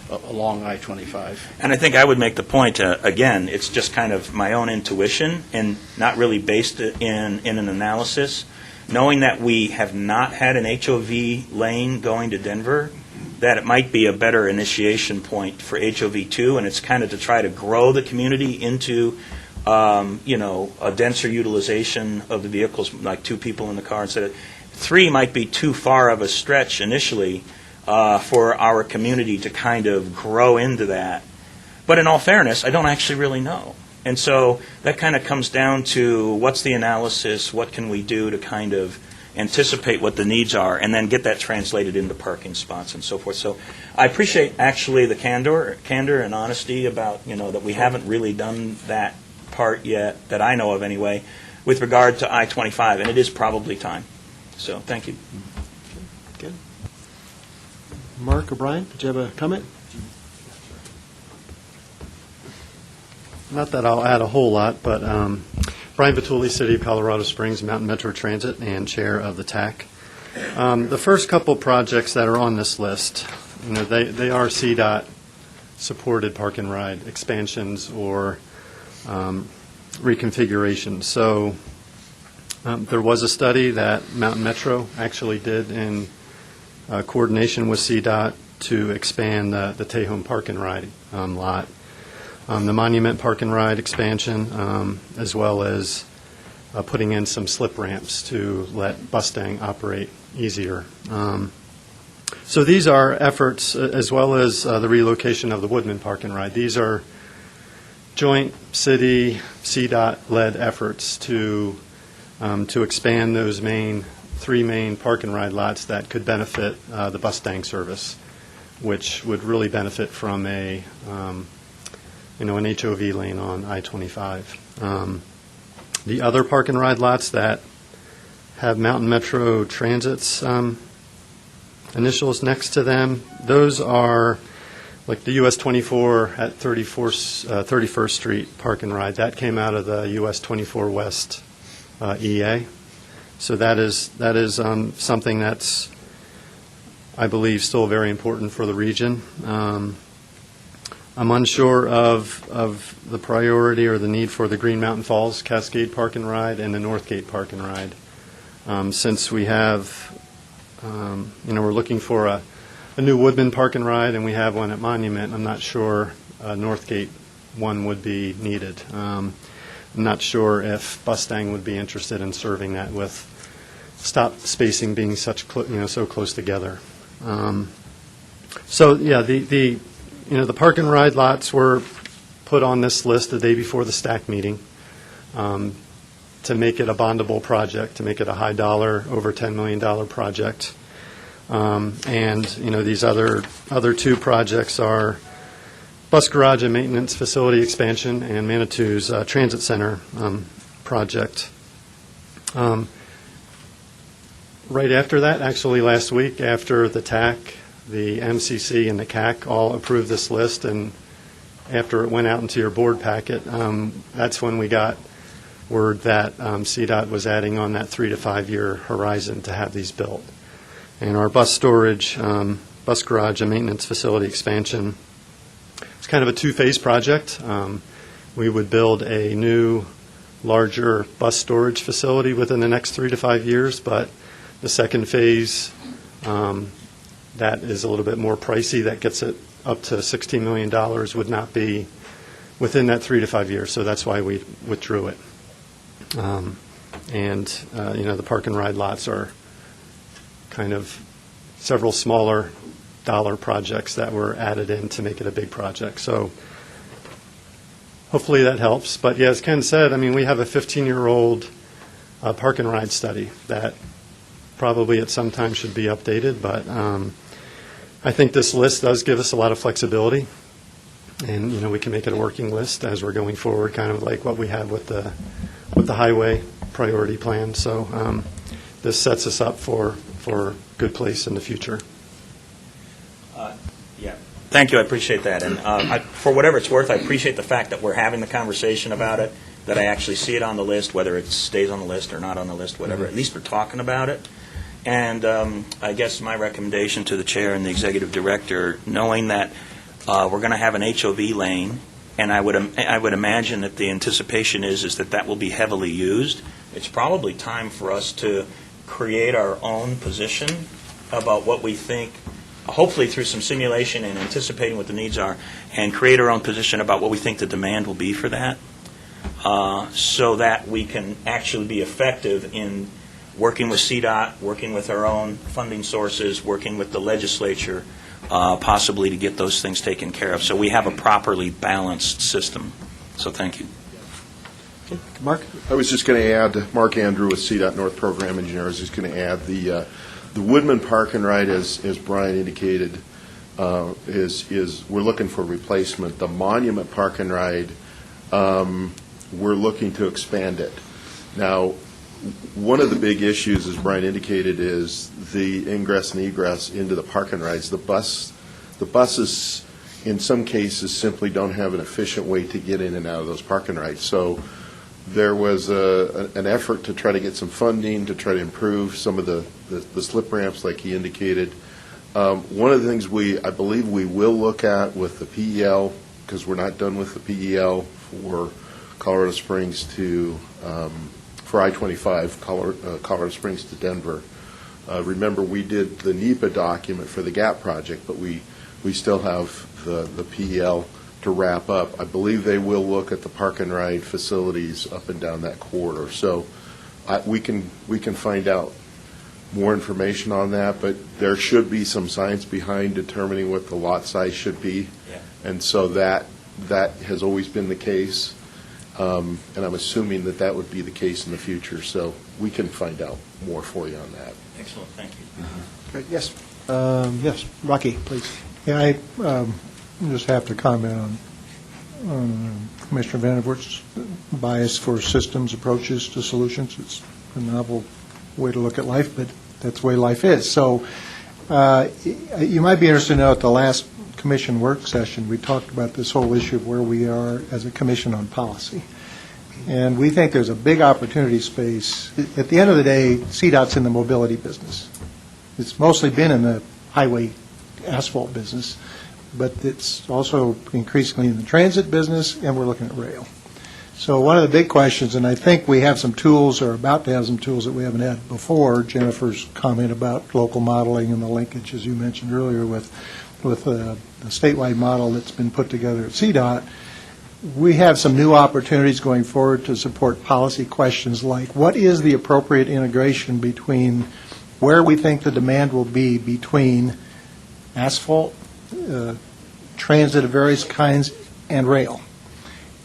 along I-25. And I think I would make the point, again, it's just kind of my own intuition and not really based in an analysis. Knowing that we have not had an HOV lane going to Denver, that it might be a better initiation point for HOV2, and it's kind of to try to grow the community into, a denser utilization of the vehicles, like 2 people in the car instead of 3 might be too far of a stretch initially for our community to kind of grow into that. But in all fairness, I don't actually really know. And so that kind of comes down to what's the analysis, what can we do to kind of anticipate what the needs are, and then get that translated into parking spots and so forth. So I appreciate actually the candor and honesty about, that we haven't really done that part yet, that I know of anyway, with regard to I-25, and it is probably time. So thank you. Good. Mark or Brian, did you have a comment? Not that I'll add a whole lot, but Brian Vitulli, City of Colorado Springs, Mountain Metro Transit, and Chair of the TAC. The first couple projects that are on this list, they are CDOT-supported park and ride expansions or reconfigurations. So there was a study that Mountain Metro actually did in coordination with CDOT to expand the Tejon Park and Ride lot. The Monument Park and Ride expansion, as well as putting in some slip ramps to let Bustang operate easier. So these are efforts, as well as the relocation of the Woodman Park and Ride. These are joint city CDOT-led efforts to expand those 3 main park and ride lots that could benefit the Bustang service, which would really benefit from an HOV lane on I-25. The other park and ride lots that have Mountain Metro Transit's initials next to them, those are like the US 24 at 31st Street Park and Ride, that came out of the US 24 West EA. So that is something that's, I believe, still very important for the region. I'm unsure of the priority or the need for the Green Mountain Falls Cascade Park and Ride and the Northgate Park and Ride. Since we have, we're looking for a new Woodman Park and Ride, and we have one at Monument. I'm not sure Northgate one would be needed. I'm not sure if Bustang would be interested in serving that with stop spacing being so close together. So yeah, the Park and Ride lots were put on this list the day before the STAC meeting to make it a bondable project, to make it a high dollar, over $10 million project. And these other two projects are bus garage and maintenance facility expansion and Manitou's transit center project. Right after that, actually last week, after the TAC, the MCC, and the CAC all approved this list, and after it went out into your board packet, that's when we got word that CDOT was adding on that 3 to 5 year horizon to have these built. And our bus storage, bus garage, and maintenance facility expansion, it's kind of a two-phase project. We would build a new, larger bus storage facility within the next 3 to 5 years, but the second phase, that is a little bit more pricey. That gets it up to $16 million, would not be within that 3 to 5 years, so that's why we withdrew it. The Park and Ride lots are kind of several smaller dollar projects that were added in to make it a big project. So hopefully that helps. But yeah, as Ken said, we have a 15-year-old Park and Ride study that probably at some time should be updated. But I think this list does give us a lot of flexibility. And, we can make it a working list as we're going forward, kind of like what we have with the highway priority plan. So this sets us up for a good place in the future. Thank you. I appreciate that. And for whatever it's worth, I appreciate the fact that we're having the conversation about it, that I actually see it on the list, whether it stays on the list or not on the list, whatever. At least we're talking about it. And I guess my recommendation to the chair and the executive director, knowing that we're going to have an HOV lane, and I would imagine that the anticipation is that will be heavily used. It's probably time for us to create our own position about what we think, hopefully through some simulation and anticipating what the needs are, and create our own position about what we think the demand will be for that, so that we can actually be effective in working with CDOT, working with our own funding sources, working with the legislature, possibly to get those things taken care of. So we have a properly balanced system. So thank you. Mark? I was just going to add, Mark Andrew with CDOT North Program Engineers is going to add the Woodman Park and Ride, as Brian indicated, is we're looking for replacement. The Monument Park and Ride, we're looking to expand it. Now, one of the big issues, as Brian indicated, is the ingress and egress into the park and rides. The buses, in some cases, simply don't have an efficient way to get in and out of those park and rides. So there was an effort to try to get some funding to try to improve some of the slip ramps, like he indicated. One of the things I believe we will look at with the PEL, because we're not done with the PEL for Colorado Springs to for I-25, Colorado Springs to Denver. Remember, we did the NEPA document for the GAP project, but we still have the PEL to wrap up. I believe they will look at the park and ride facilities up and down that corridor. So we can find out more information on that, but there should be some science behind determining what the lot size should be. Yeah. And so that has always been the case. And I'm assuming that would be the case in the future. So we can find out more for you on that. Excellent. Thank you. Great. Yes. Yes. Rocky, please. Yeah, I just have to comment on Commissioner Vanderwert's bias for systems approaches to solutions. It's a novel way to look at life, but that's the way life is. So you might be interested to know at the last commission work session, we talked about this whole issue of where we are as a commission on policy. And we think there's a big opportunity space. At the end of the day, CDOT's in the mobility business. It's mostly been in the highway asphalt business, but it's also increasingly in the transit business, and we're looking at rail. So one of the big questions, and I think we have some tools, or about to have some tools that we haven't had before, Jennifer's comment about local modeling and the linkage, as you mentioned earlier, with the statewide model that's been put together at CDOT. We have some new opportunities going forward to support policy questions like what is the appropriate integration between where we think the demand will be between asphalt, transit of various kinds, and rail.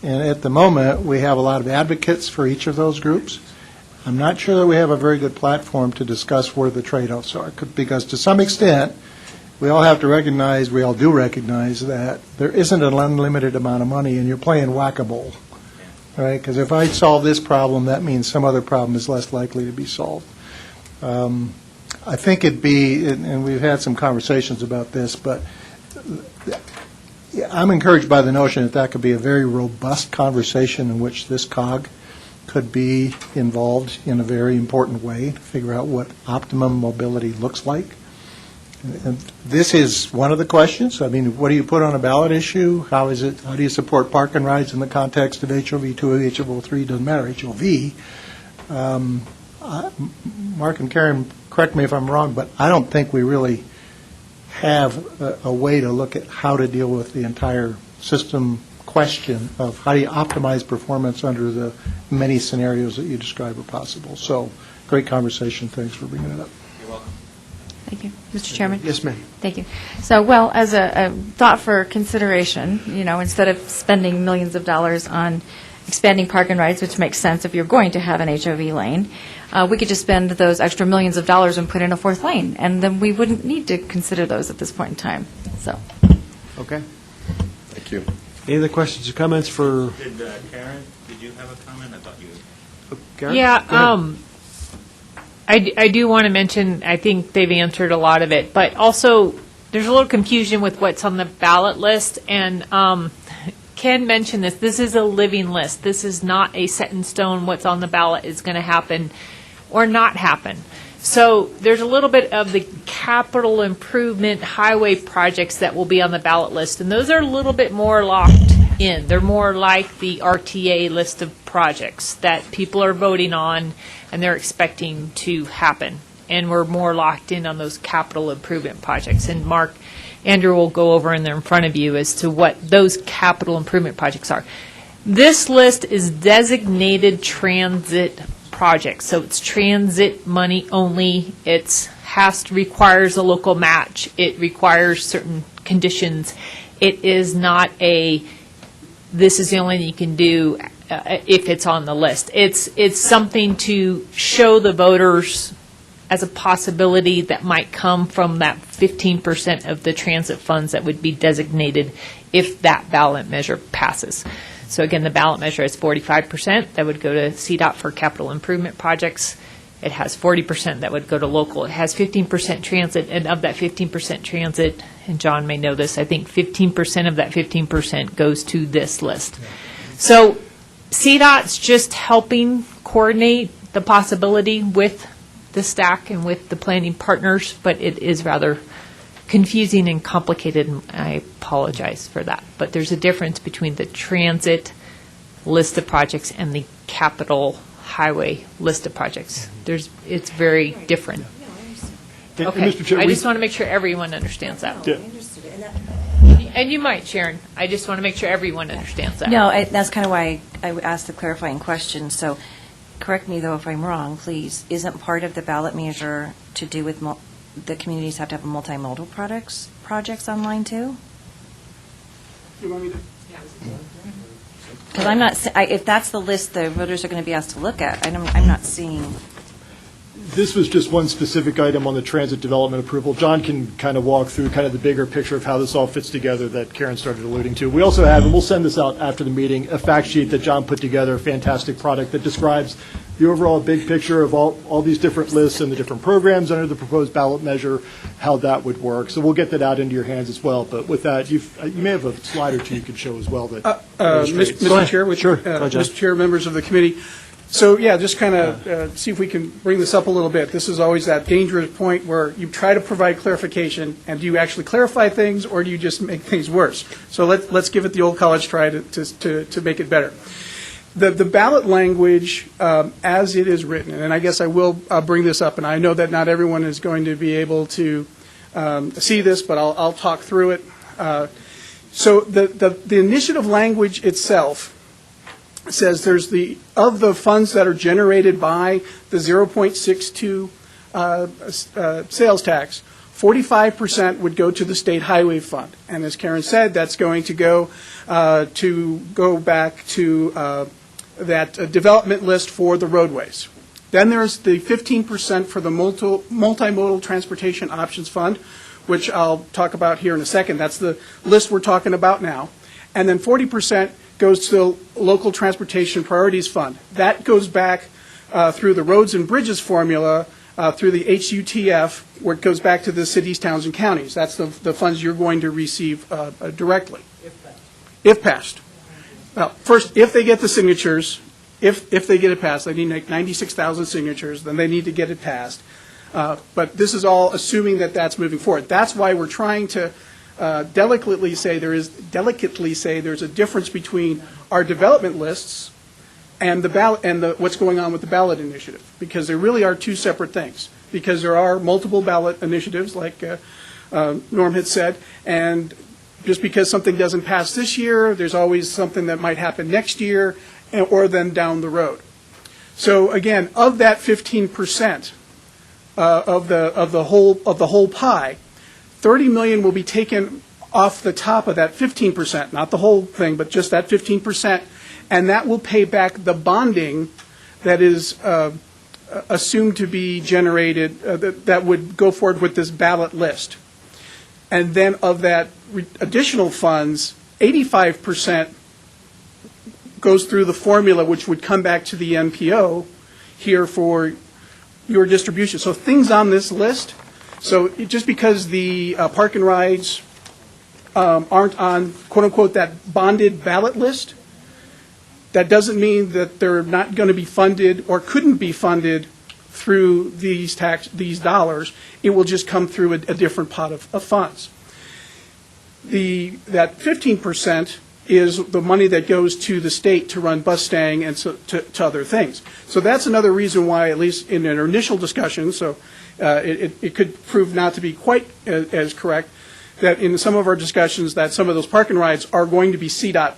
And at the moment, we have a lot of advocates for each of those groups. I'm not sure that we have a very good platform to discuss where the trade-offs are, because to some extent, we all have to recognize, we all do recognize that there isn't an unlimited amount of money and you're playing whack-a-mole, right? Because if I solve this problem, that means some other problem is less likely to be solved. I think it'd be, and we've had some conversations about this, but I'm encouraged by the notion that that could be a very robust conversation in which this COG could be involved in a very important way to figure out what optimum mobility looks like. And this is one of the questions. I mean, what do you put on a ballot issue? How do you support park and rides in the context of HOV 2, HOV 3, doesn't matter, HOV. Mark and Karen, correct me if I'm wrong, but I don't think we really have a way to look at how to deal with the entire system question of how do you optimize performance under the many scenarios that you describe are possible. So, great conversation. Thanks for bringing it up. You're welcome. Thank you. Mr. Chairman? Yes, ma'am. Thank you. So, well, as a thought for consideration, instead of spending millions of dollars on expanding park and rides, which makes sense if you're going to have an HOV lane, we could just spend those extra millions of dollars and put in a fourth lane, and then we wouldn't need to consider those at this point in time. So. Okay. Thank you. Any other questions or comments for Did Karen, did you have a comment? I thought you. Karen? Yeah, I do want to mention, I think they've answered a lot of it, but also there's a little confusion with what's on the ballot list, and Ken mentioned this. This is a living list. This is not a set in stone what's on the ballot is going to happen or not happen. So there's a little bit of the capital improvement highway projects that will be on the ballot list, and those are a little bit more locked in. They're more like the RTA list of projects that people are voting on and they're expecting to happen. And we're more locked in on those capital improvement projects. And Andrew will go over in there in front of you as to what those capital improvement projects are. This list is designated transit projects, so it's transit money only. It requires a local match. It requires certain conditions. It is not this is the only thing you can do if it's on the list. It's something to show the voters as a possibility that might come from that 15% of the transit funds that would be designated if that ballot measure passes. So again, the ballot measure is 45%. That would go to CDOT for capital improvement projects. It has 40% that would go to local. It has 15% transit, and of that 15% transit, and John may know this, I think 15% of that 15% goes to this list. So CDOT's just helping coordinate the possibility with the stack and with the planning partners, but it is rather confusing and complicated, and I apologize for that. But there's a difference between the transit list of projects and the capital highway list of projects. It's very different. Okay, Mr. Chair, I just want to make sure everyone understands that. Yeah. And you might, Sharon. I just want to make sure everyone understands that. No, that's kind of why I asked the clarifying question. So correct me, though, if I'm wrong, please. Isn't part of the ballot measure to do with the communities have to have multimodal projects online, too? Because I'm not, if that's the list the voters are going to be asked to look at, I'm not seeing. This was just one specific item on the transit development approval. John can kind of walk through kind of the bigger picture of how this all fits together that Karen started alluding to. We also have, and we'll send this out after the meeting, a fact sheet that John put together, a fantastic product that describes the overall big picture of all these different lists and the different programs under the proposed ballot measure, how that would work. So we'll get that out into your hands as well. But with that, you may have a slide or two you could show as well. That Mr. Chair, Sure. Mr. Chair, members of the committee. So, yeah, just kind of see if we can bring this up a little bit. This is always that dangerous point where you try to provide clarification, and do you actually clarify things, or do you just make things worse? So let's give it the old college try to make it better. The ballot language, as it is written, and I guess I will bring this up, and I know that not everyone is going to be able to see this, but I'll talk through it. So the initiative language itself says there's of the funds that are generated by the 0.62 sales tax, 45% would go to the state highway fund. And as Karen said, that's going to go back to that development list for the roadways. Then there's the 15% for the multimodal transportation options fund, which I'll talk about here in a second. That's the list we're talking about now. And then 40% goes to the local transportation priorities fund. That goes back through the roads and bridges formula through the HUTF, where it goes back to the cities, towns, and counties. That's the funds you're going to receive directly. If passed. Well, first, if they get the signatures, if they get it passed, they need like 96,000 signatures, then they need to get it passed. But this is all assuming that that's moving forward. That's why we're trying to delicately say there's a difference between our development lists and the ballot and what's going on with the ballot initiative, because there really are two separate things. Because there are multiple ballot initiatives, like Norm had said, and just because something doesn't pass this year, there's always something that might happen next year, or then down the road. So again, of that 15% of the whole pie, 30 million will be taken off the top of that 15%, not the whole thing, but just that 15%, and that will pay back the bonding that is assumed to be generated, that would go forward with this ballot list. And then of that additional funds, 85% goes through the formula, which would come back to the NPO here for your distribution. So things on this list, so just because the park and rides aren't on, quote unquote, that bonded ballot list, that doesn't mean that they're not going to be funded or couldn't be funded through these dollars. It will just come through a different pot of funds. That 15% is the money that goes to the state to run Bustang and to other things. So that's another reason why, at least in an initial discussion, so it could prove not to be quite as correct, that in some of our discussions that some of those park and rides are going to be CDOT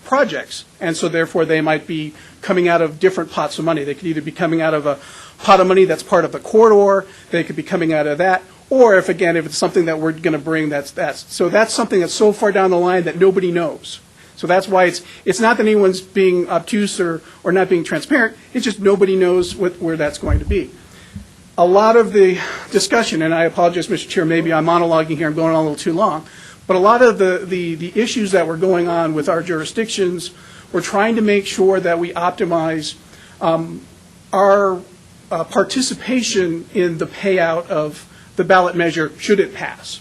projects, and so therefore they might be coming out of different pots of money. They could either be coming out of a pot of money that's part of the corridor, they could be coming out of that, or if it's something that we're going to bring, that's something that's so far down the line that nobody knows. So that's why it's not that anyone's being obtuse or not being transparent, it's just nobody knows where that's going to be. A lot of the discussion, and I apologize, Mr. Chair, maybe I'm monologuing here, I'm going on a little too long, but a lot of the issues that were going on with our jurisdictions, we're trying to make sure that we optimize our participation in the payout of the ballot measure should it pass.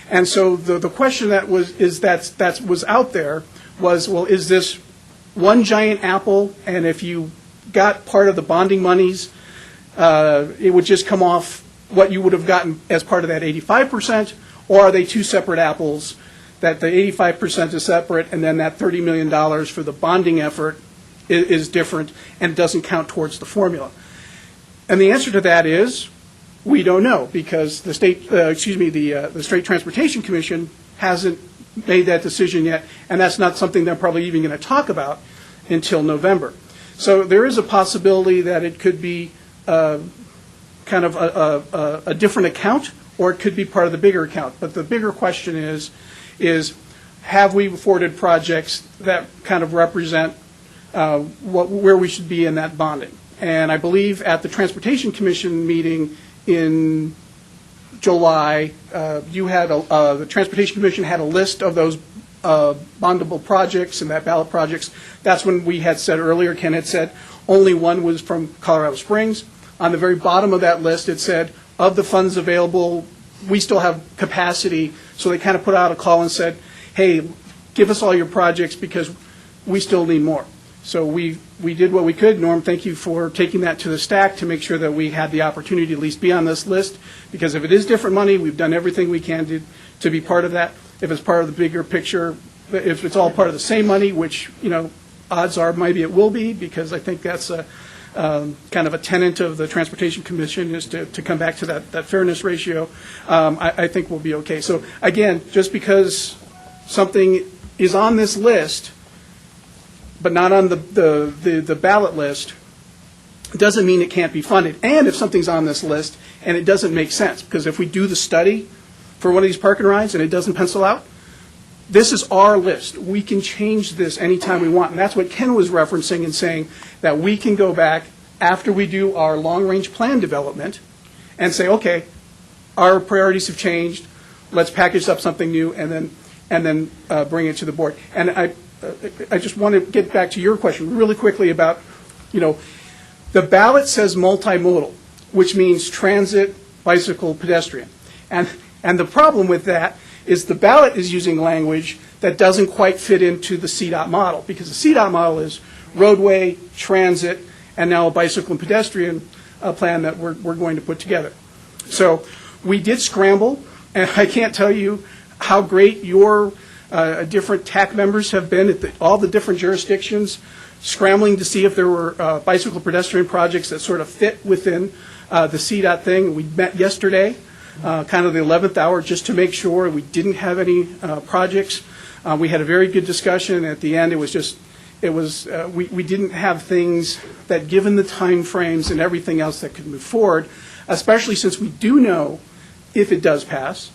And so the question that was out there was, well, is this one giant apple, and if you got part of the bonding monies, it would just come off what you would have gotten as part of that 85%, or are they two separate apples, that the 85% is separate and then that $30 million for the bonding effort is different and doesn't count towards the formula? And the answer to that is we don't know, because the State Transportation Commission hasn't made that decision yet, and that's not something they're probably even going to talk about until November. So there is a possibility that it could be kind of a different account, or it could be part of the bigger account. But the bigger question is have we afforded projects that kind of represent where we should be in that bonding? And I believe at the Transportation Commission meeting in July, the Transportation Commission had a list of those bondable projects and that ballot projects. That's when we had said earlier, Ken had said, only one was from Colorado Springs. On the very bottom of that list, it said, of the funds available, we still have capacity. So they kind of put out a call and said, hey, give us all your projects because we still need more. So we did what we could. Norm, thank you for taking that to the stack to make sure that we had the opportunity to at least be on this list, because if it is different money, we've done everything we can to be part of that. If it's part of the bigger picture, if it's all part of the same money, which, odds are maybe it will be, because I think that's a kind of a tenet of the Transportation Commission is to come back to that fairness ratio, I think we'll be okay. So again, just because something is on this list, but not on the ballot list, doesn't mean it can't be funded. And if something's on this list and it doesn't make sense, because if we do the study for one of these parking rides and it doesn't pencil out, this is our list. We can change this anytime we want. And that's what Ken was referencing and saying, that we can go back after we do our long-range plan development and say, okay, our priorities have changed. Let's package up something new and then bring it to the board. And I just want to get back to your question really quickly about, the ballot says multimodal, which means transit, bicycle, pedestrian. And the problem with that is the ballot is using language that doesn't quite fit into the CDOT model, because the CDOT model is roadway, transit, and now a bicycle and pedestrian plan that we're going to put together. So we did scramble, and I can't tell you how great your different TAC members have been at all the different jurisdictions, scrambling to see if there were bicycle pedestrian projects that sort of fit within the CDOT thing. We met yesterday, kind of the 11th hour, just to make sure we didn't have any projects. We had a very good discussion, and at the end we didn't have things that, given the time frames and everything else that could move forward, especially since we do know, if it does pass,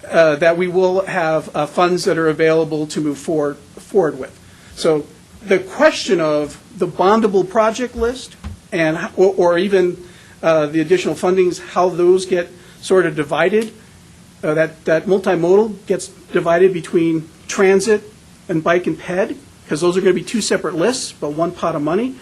that we will have funds that are available to move forward with. So the question of the bondable project list and or even the additional fundings, how those get sort of divided, that multimodal gets divided between transit and bike and ped, because those are going to be two separate lists, but one pot of money.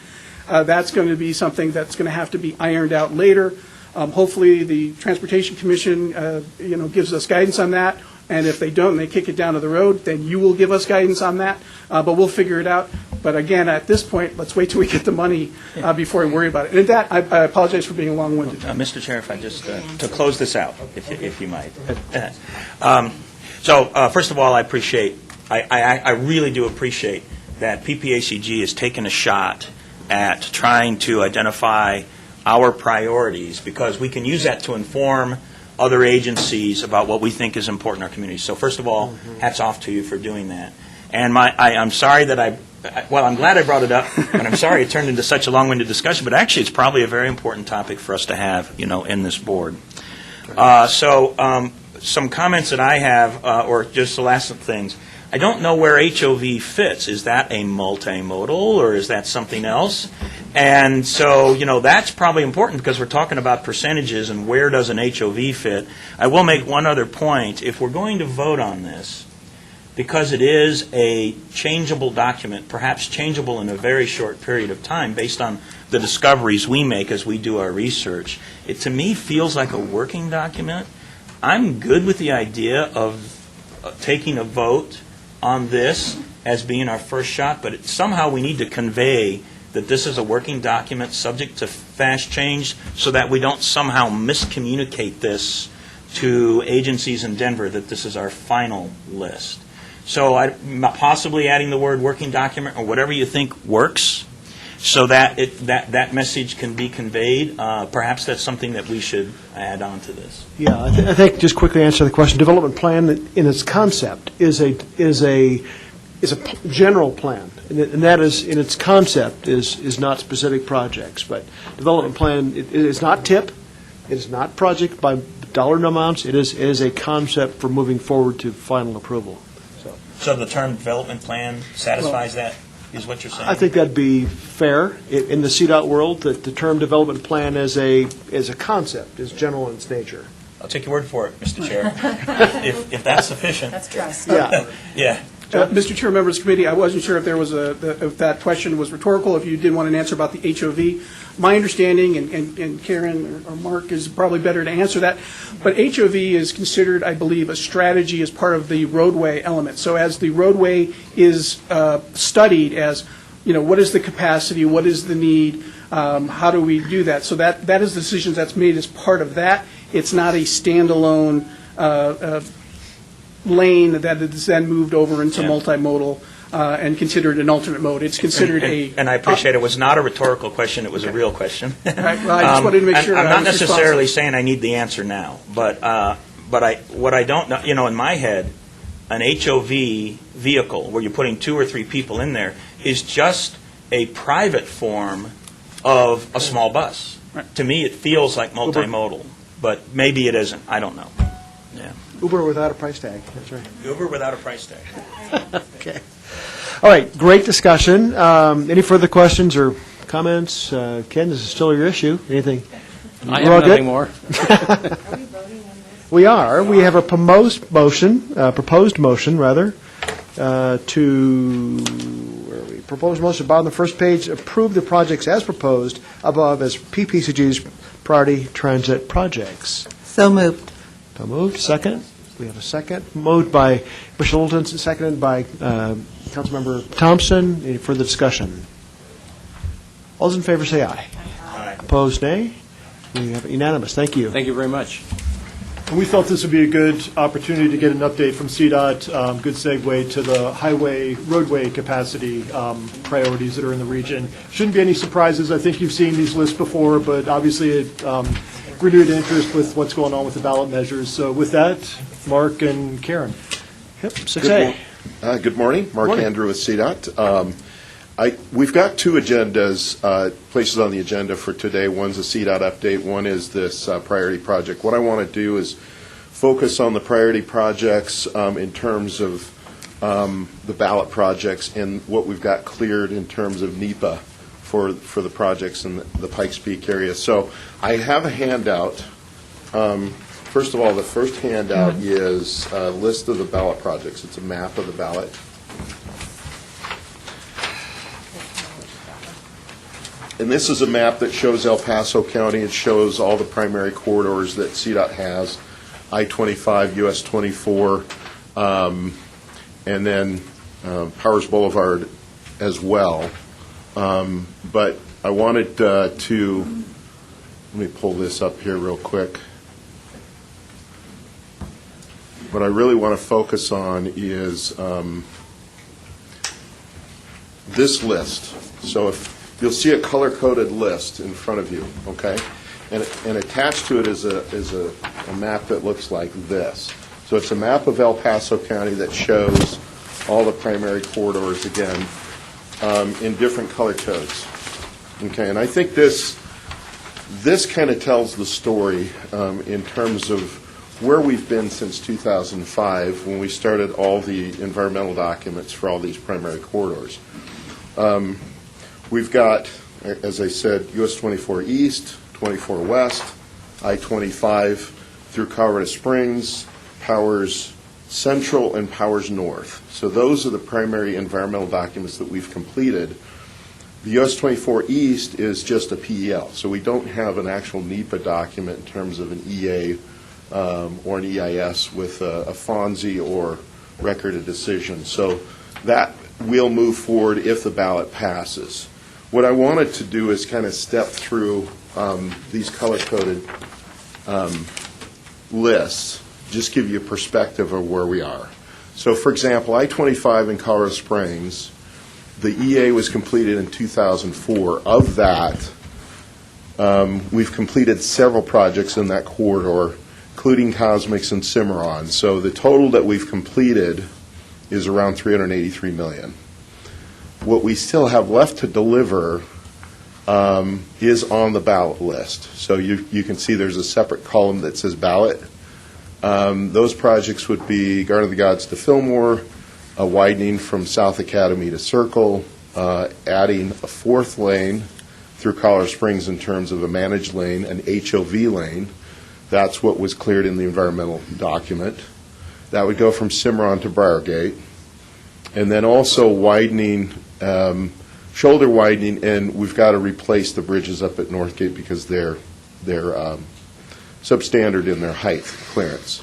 That's going to be something that's going to have to be ironed out later. Hopefully, the Transportation Commission, gives us guidance on that. And if they don't, and they kick it down to the road, then you will give us guidance on that. But we'll figure it out. But again, at this point, let's wait till we get the money before we worry about it. And at that, I apologize for being long-winded. Mr. Chair, if I just to close this out, if you might. So first of all, I really do appreciate that PPACG has taken a shot at trying to identify our priorities, because we can use that to inform other agencies about what we think is important in our community. So first of all, hats off to you for doing that. And I'm sorry that I'm glad I brought it up, and I'm sorry it turned into such a long-winded discussion, but actually it's probably a very important topic for us to have, in this board. So some comments that I have, or just the last things. I don't know where HOV fits. Is that a multimodal, or is that something else? And so, that's probably important, because we're talking about percentages and where does an HOV fit. I will make one other point. If we're going to vote on this, because it is a changeable document, perhaps changeable in a very short period of time based on the discoveries we make as we do our research, it to me feels like a working document. I'm good with the idea of taking a vote on this as being our first shot, but somehow we need to convey that this is a working document subject to fast change, so that we don't somehow miscommunicate this to agencies in Denver that this is our final list. So possibly adding the word working document or whatever you think works, so that that message can be conveyed. Perhaps that's something that we should add on to this. Yeah, I think just quickly answer the question. Development plan, in its concept, is a general plan, and that is, in its concept, is not specific projects. But development plan it is not TIP, it is not project by dollar amounts. It is a concept for moving forward to final approval. So the term development plan satisfies that, is what you're saying? I think that'd be fair in the CDOT world, that the term development plan as a concept is general in its nature. I'll take your word for it, Mr. Chair, if that's sufficient. That's trust. Yeah. Yeah. Mr. Chair, members of the committee, I wasn't sure if there was if that question was rhetorical, if you did want an answer about the HOV. My understanding, and Karen or Mark is probably better to answer that, but HOV is considered, I believe, a strategy as part of the roadway element. So as the roadway is studied as, what is the capacity, what is the need, how do we do that? So that is the decision that's made as part of that. It's not a standalone lane that is then moved over into multimodal and considered an alternate mode. It's considered and I appreciate it was not a rhetorical question, it was a real question. Right, well, I just wanted to make sure. I'm I not was necessarily responsive. saying I need the answer now, but what I don't know, in my head, an HOV vehicle where you're putting 2 or 3 people in there is just a private form of a small bus. Right. To me, it feels like multimodal, but maybe it isn't. I don't know. Yeah. Uber without a price tag, that's right. Uber without a price tag. Okay. All right, great discussion. Any further questions or comments? Ken, this is still your issue. Anything? I We're all have nothing good? more. We are. We have a proposed motion, proposed motion about on the first page, approve the projects as proposed above as PPCG's priority transit projects. So moved. So moved. Second. We have a second. Moved by Commissioner Littleton, seconded by Councilmember Thompson. Any further discussion? All those in favor say aye. Aye. Opposed, nay. We have it unanimous. Thank you. Thank you very much. And we felt this would be a good opportunity to get an update from CDOT, good segue to the roadway capacity priorities that are in the region. Shouldn't be any surprises. I think you've seen these lists before, but obviously it renewed interest with what's going on with the ballot measures. So with that, Mark and Karen. Yep, 6A. Good morning. Mark Andrew with CDOT. We've got 2 agendas, places on the agenda for today. One's a CDOT update. One is this priority project. What I want to do is focus on the priority projects in terms of the ballot projects and what we've got cleared in terms of NEPA for the projects in the Pikes Peak area. So I have a handout. First of all, the first handout is a list of the ballot projects. It's a map of the ballot. And this is a map that shows El Paso County. It shows all the primary corridors that CDOT has, I-25, US 24, and then Powers Boulevard as well. But I wanted to, let me pull this up here real quick. What I really want to focus on is this list. So if you'll see a color-coded list in front of you, okay? And attached to it is a map that looks like this. So it's a map of El Paso County that shows all the primary corridors, again, in different color codes. Okay, and I think this kind of tells the story in terms of where we've been since 2005 when we started all the environmental documents for all these primary corridors. We've got, as I said, US 24 East, 24 West, I-25 through Colorado Springs, Powers Central, and Powers North. So those are the primary environmental documents that we've completed. The US 24 East is just a PEL, so we don't have an actual NEPA document in terms of an EA or an EIS with a FONSI or record of decision. So that will move forward if the ballot passes. What I wanted to do is kind of step through these color-coded lists, just give you a perspective of where we are. So, for example, I-25 in Colorado Springs, the EA was completed in 2004. Of that, we've completed several projects in that corridor, including Cosmix and Cimarron. So the total that we've completed is around $383 million. What we still have left to deliver is on the ballot list. So you can see there's a separate column that says ballot. Those projects would be Garden of the Gods to Fillmore, a widening from South Academy to Circle, adding a 4th lane through Colorado Springs in terms of a managed lane, an HOV lane. That's what was cleared in the environmental document. That would go from Cimarron to Briargate. And then also widening, shoulder widening, and we've got to replace the bridges up at Northgate because they're substandard in their height clearance.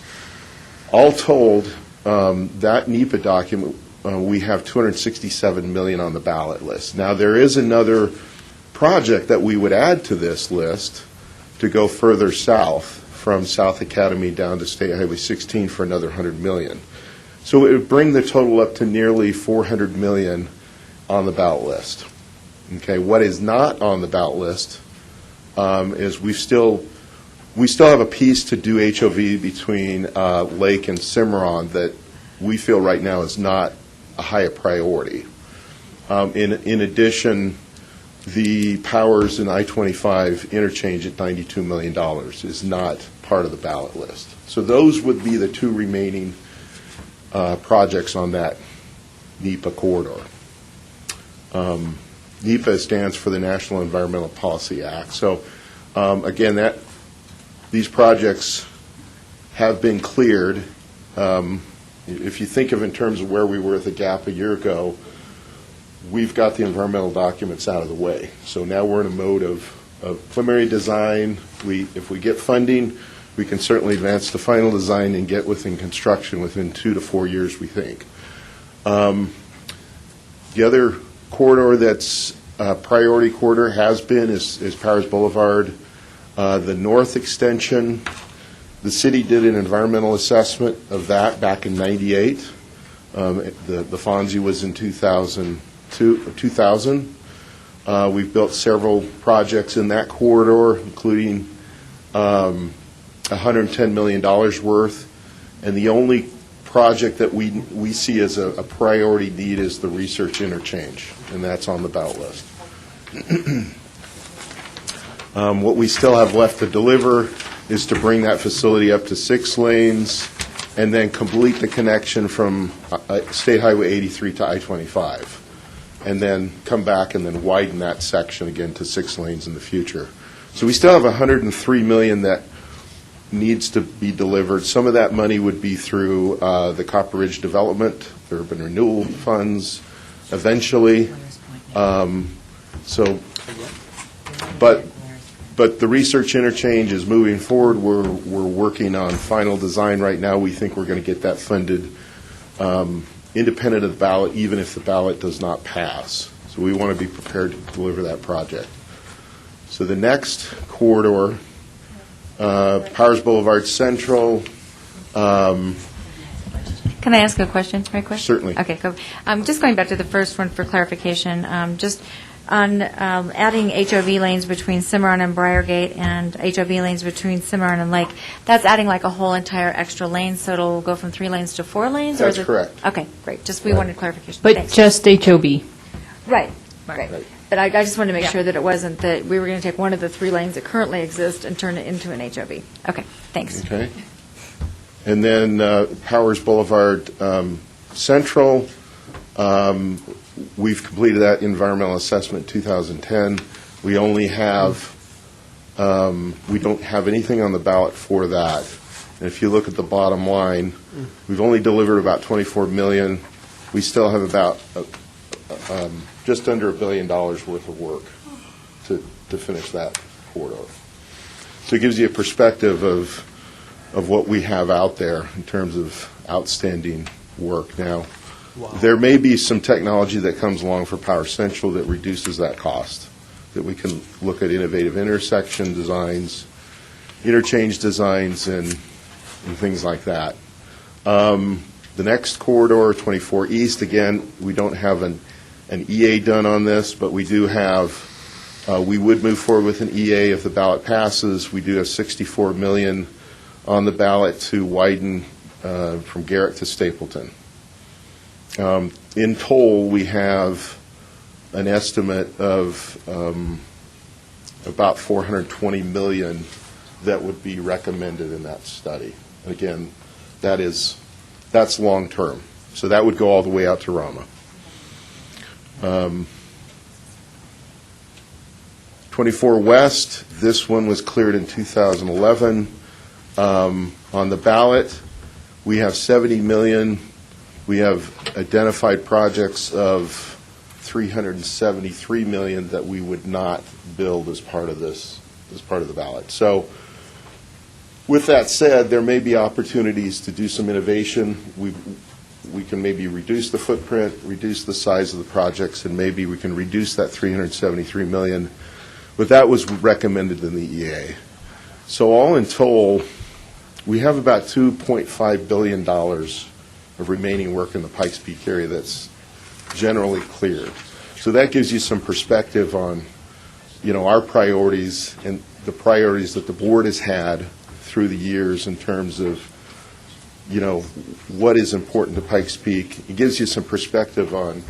All told, that NEPA document, we have $267 million on the ballot list. Now, there is another project that we would add to this list to go further south from South Academy down to State Highway 16 for another $100 million. So it would bring the total up to nearly $400 million on the ballot list. Okay, what is not on the ballot list is we still have a piece to do HOV between Lake and Cimarron that we feel right now is not a higher priority. In addition, the Powers and I-25 interchange at $92 million is not part of the ballot list. So those would be the two remaining projects on that NEPA corridor. NEPA stands for the National Environmental Policy Act. So again, these projects have been cleared. If you think of in terms of where we were at the gap a year ago, we've got the environmental documents out of the way. So now we're in a mode of preliminary design. If we get funding, we can certainly advance the final design and get within construction within 2 to 4 years, we think. The other corridor that's a priority corridor has been is Powers Boulevard. The north extension, the city did an environmental assessment of that back in '98. The FONSI was in 2000. We've built several projects in that corridor, including $110 million worth. And the only project that we see as a priority need is the research interchange, and that's on the ballot list. What we still have left to deliver is to bring that facility up to 6 lanes and then complete the connection from State Highway 83 to I-25, and then come back and then widen that section again to 6 lanes in the future. So we still have $103 million that needs to be delivered. Some of that money would be through the Copper Ridge Development, the urban renewal funds, eventually. But the research interchange is moving forward. We're working on final design right now. We think we're going to get that funded independent of the ballot, even if the ballot does not pass. So we want to be prepared to deliver that project. So the next corridor, Powers Boulevard Central. Can I ask a question right quick? Certainly. Okay, go. Just going back to the first one for clarification, just on adding HOV lanes between Cimarron and Briargate and HOV lanes between Cimarron and Lake, that's adding like a whole entire extra lane, so it'll go from 3 lanes to 4 lanes? That's correct. Okay, great. Just we wanted clarification. But Thanks. just HOB. Right. But I just wanted to make sure that it wasn't that we were going to take one of the 3 lanes that currently exist and turn it into an HOV. Okay, thanks. Okay. And then Powers Boulevard Central, we've completed that environmental assessment in 2010. We only have, we don't have anything on the ballot for that. And if you look at the bottom line, we've only delivered about $24 million. We still have about just under $1 billion worth of work to finish that corridor. So it gives you a perspective of what we have out there in terms of outstanding work. Now, there may be some technology that comes along for Power Central that reduces that cost, that we can look at innovative intersection designs, interchange designs, and things like that. The next corridor, 24 East, again, we don't have an EA done on this, but we do have, we would move forward with an EA if the ballot passes. We do have $64 million on the ballot to widen from Garrett to Stapleton. In total, we have an estimate of about $420 million that would be recommended in that study. Again, that's long term. So that would go all the way out to Rama. 24 West, this one was cleared in 2011. On the ballot, we have $70 million. We have identified projects of $373 million that we would not build as part of this, as part of the ballot. So with that said, there may be opportunities to do some innovation. We can maybe reduce the footprint, reduce the size of the projects, and maybe we can reduce that $373 million. But that was recommended in the EA. So all in total, we have about $2.5 billion of remaining work in the Pikes Peak area that's generally cleared. So that gives you some perspective on, our priorities and the priorities that the board has had through the years in terms of, what is important to Pikes Peak. It gives you some perspective on,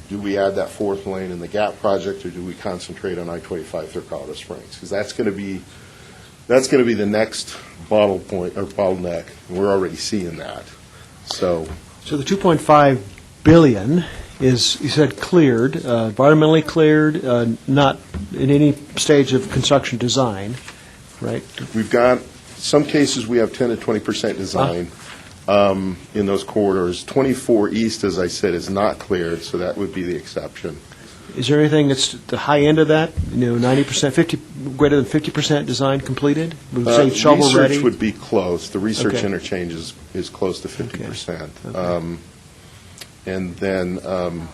do we add that fourth lane in the GAP project, or do we concentrate on I-25 through Colorado Springs? Because that's going to be the next bottleneck. We're already seeing that. So the 2.5 billion is, you said, cleared, environmentally cleared, not in any stage of construction design, right? We've got, some cases we have 10 to 20% design in those corridors. 24 East, as I said, is not cleared, so that would be the exception. Is there anything that's the high end of that, 90%, 50, greater than 50% design completed? Would say shovel ready? Research would be close. The research Okay. interchange is close to 50%. Okay. And then,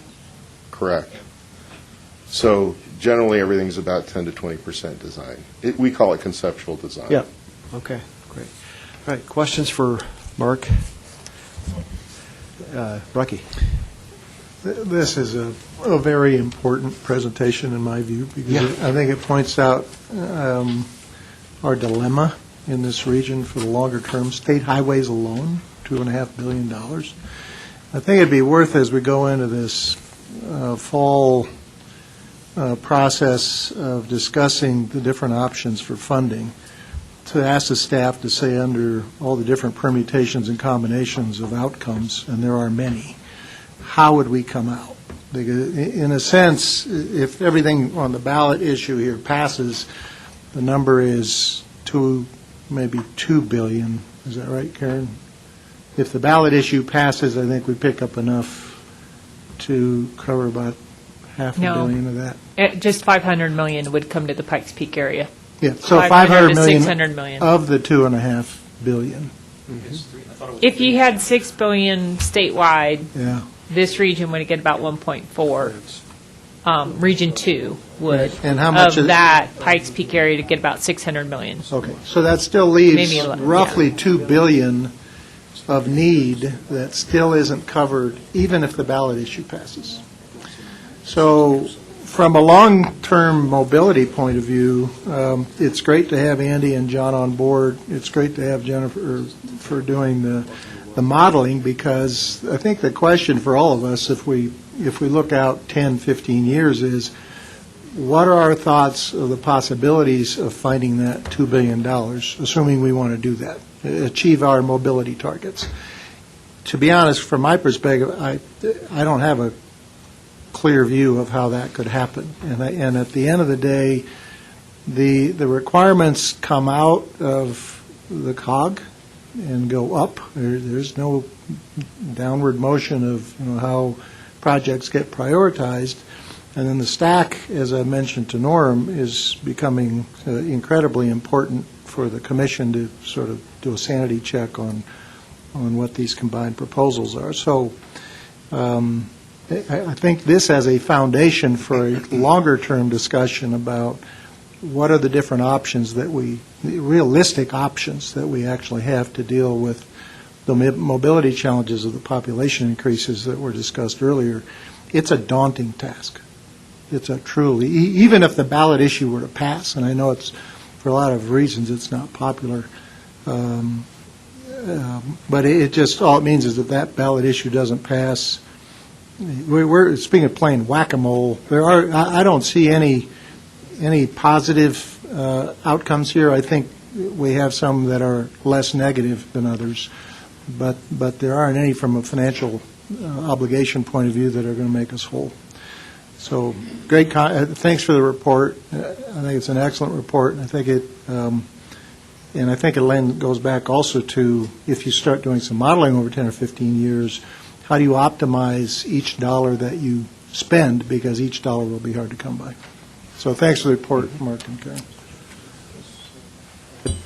correct. So generally, everything's about 10 to 20% design. We call it conceptual design. Yeah. Okay, great. All right, questions for Mark? Rocky. This is a very important presentation in my view, because I think it points out our dilemma in this region for the longer term. State highways alone, $2.5 billion. I think it'd be worth, as we go into this fall process of discussing the different options for funding, to ask the staff to say, under all the different permutations and combinations of outcomes, and there are many, how would we come out? Because in a sense, if everything on the ballot issue here passes, the number is maybe $2 billion. Is that right, Karen? If the ballot issue passes, I think we pick up enough to cover about $500 million of that. Just $500 million would come to the Pikes Peak area. Yeah, so 500 $500 to $600 million of the $2.5 billion. If you had $6 billion statewide, Yeah. this region would get about 1.4. Region 2 would. And how much of is- that Pikes Peak area to get about $600 million. Okay, so that still leaves Maybe a lot, roughly $2 billion of need that still isn't covered, even if the ballot issue passes. So from a long-term mobility point of view, it's great to have Andy and John on board. It's great to have Jennifer for doing the modeling, because I think the question for all of us, if we look out 10, 15 years, is what are our thoughts of the possibilities of finding that $2 billion, assuming we want to do that, achieve our mobility targets? To be honest, from my perspective, I don't have a clear view of how that could happen. And at the end of the day, the requirements come out of the cog and go up. There's no downward motion of how projects get prioritized. And then the stack, as I mentioned to Norm, is becoming incredibly important for the commission to sort of do a sanity check on what these combined proposals are. So I think this as a foundation for a longer-term discussion about what are the different options that realistic options that we actually have to deal with the mobility challenges of the population increases that were discussed earlier. It's a daunting task. It's a truly, even if the ballot issue were to pass, and I know it's, for a lot of reasons, it's not popular, but it just, all it means is that that ballot issue doesn't pass. We're speaking of playing whack-a-mole. I don't see any positive outcomes here. I think we have some that are less negative than others, but there aren't any from a financial obligation point of view that are going to make us whole. So great, thanks for the report. I think it's an excellent report, and I think it goes back also to, if you start doing some modeling over 10 or 15 years, how do you optimize each dollar that you spend, because each dollar will be hard to come by. So thanks for the report, Mark and Karen.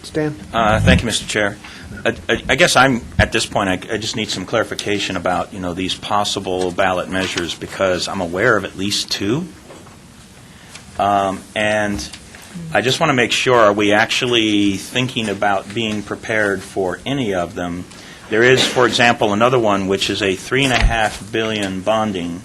Stan? Thank you, Mr. Chair. I guess I'm, at this point, I just need some clarification about, these possible ballot measures, because I'm aware of at least two. And I just want to make sure, are we actually thinking about being prepared for any of them? There is, for example, another one, which is a $3.5 billion bonding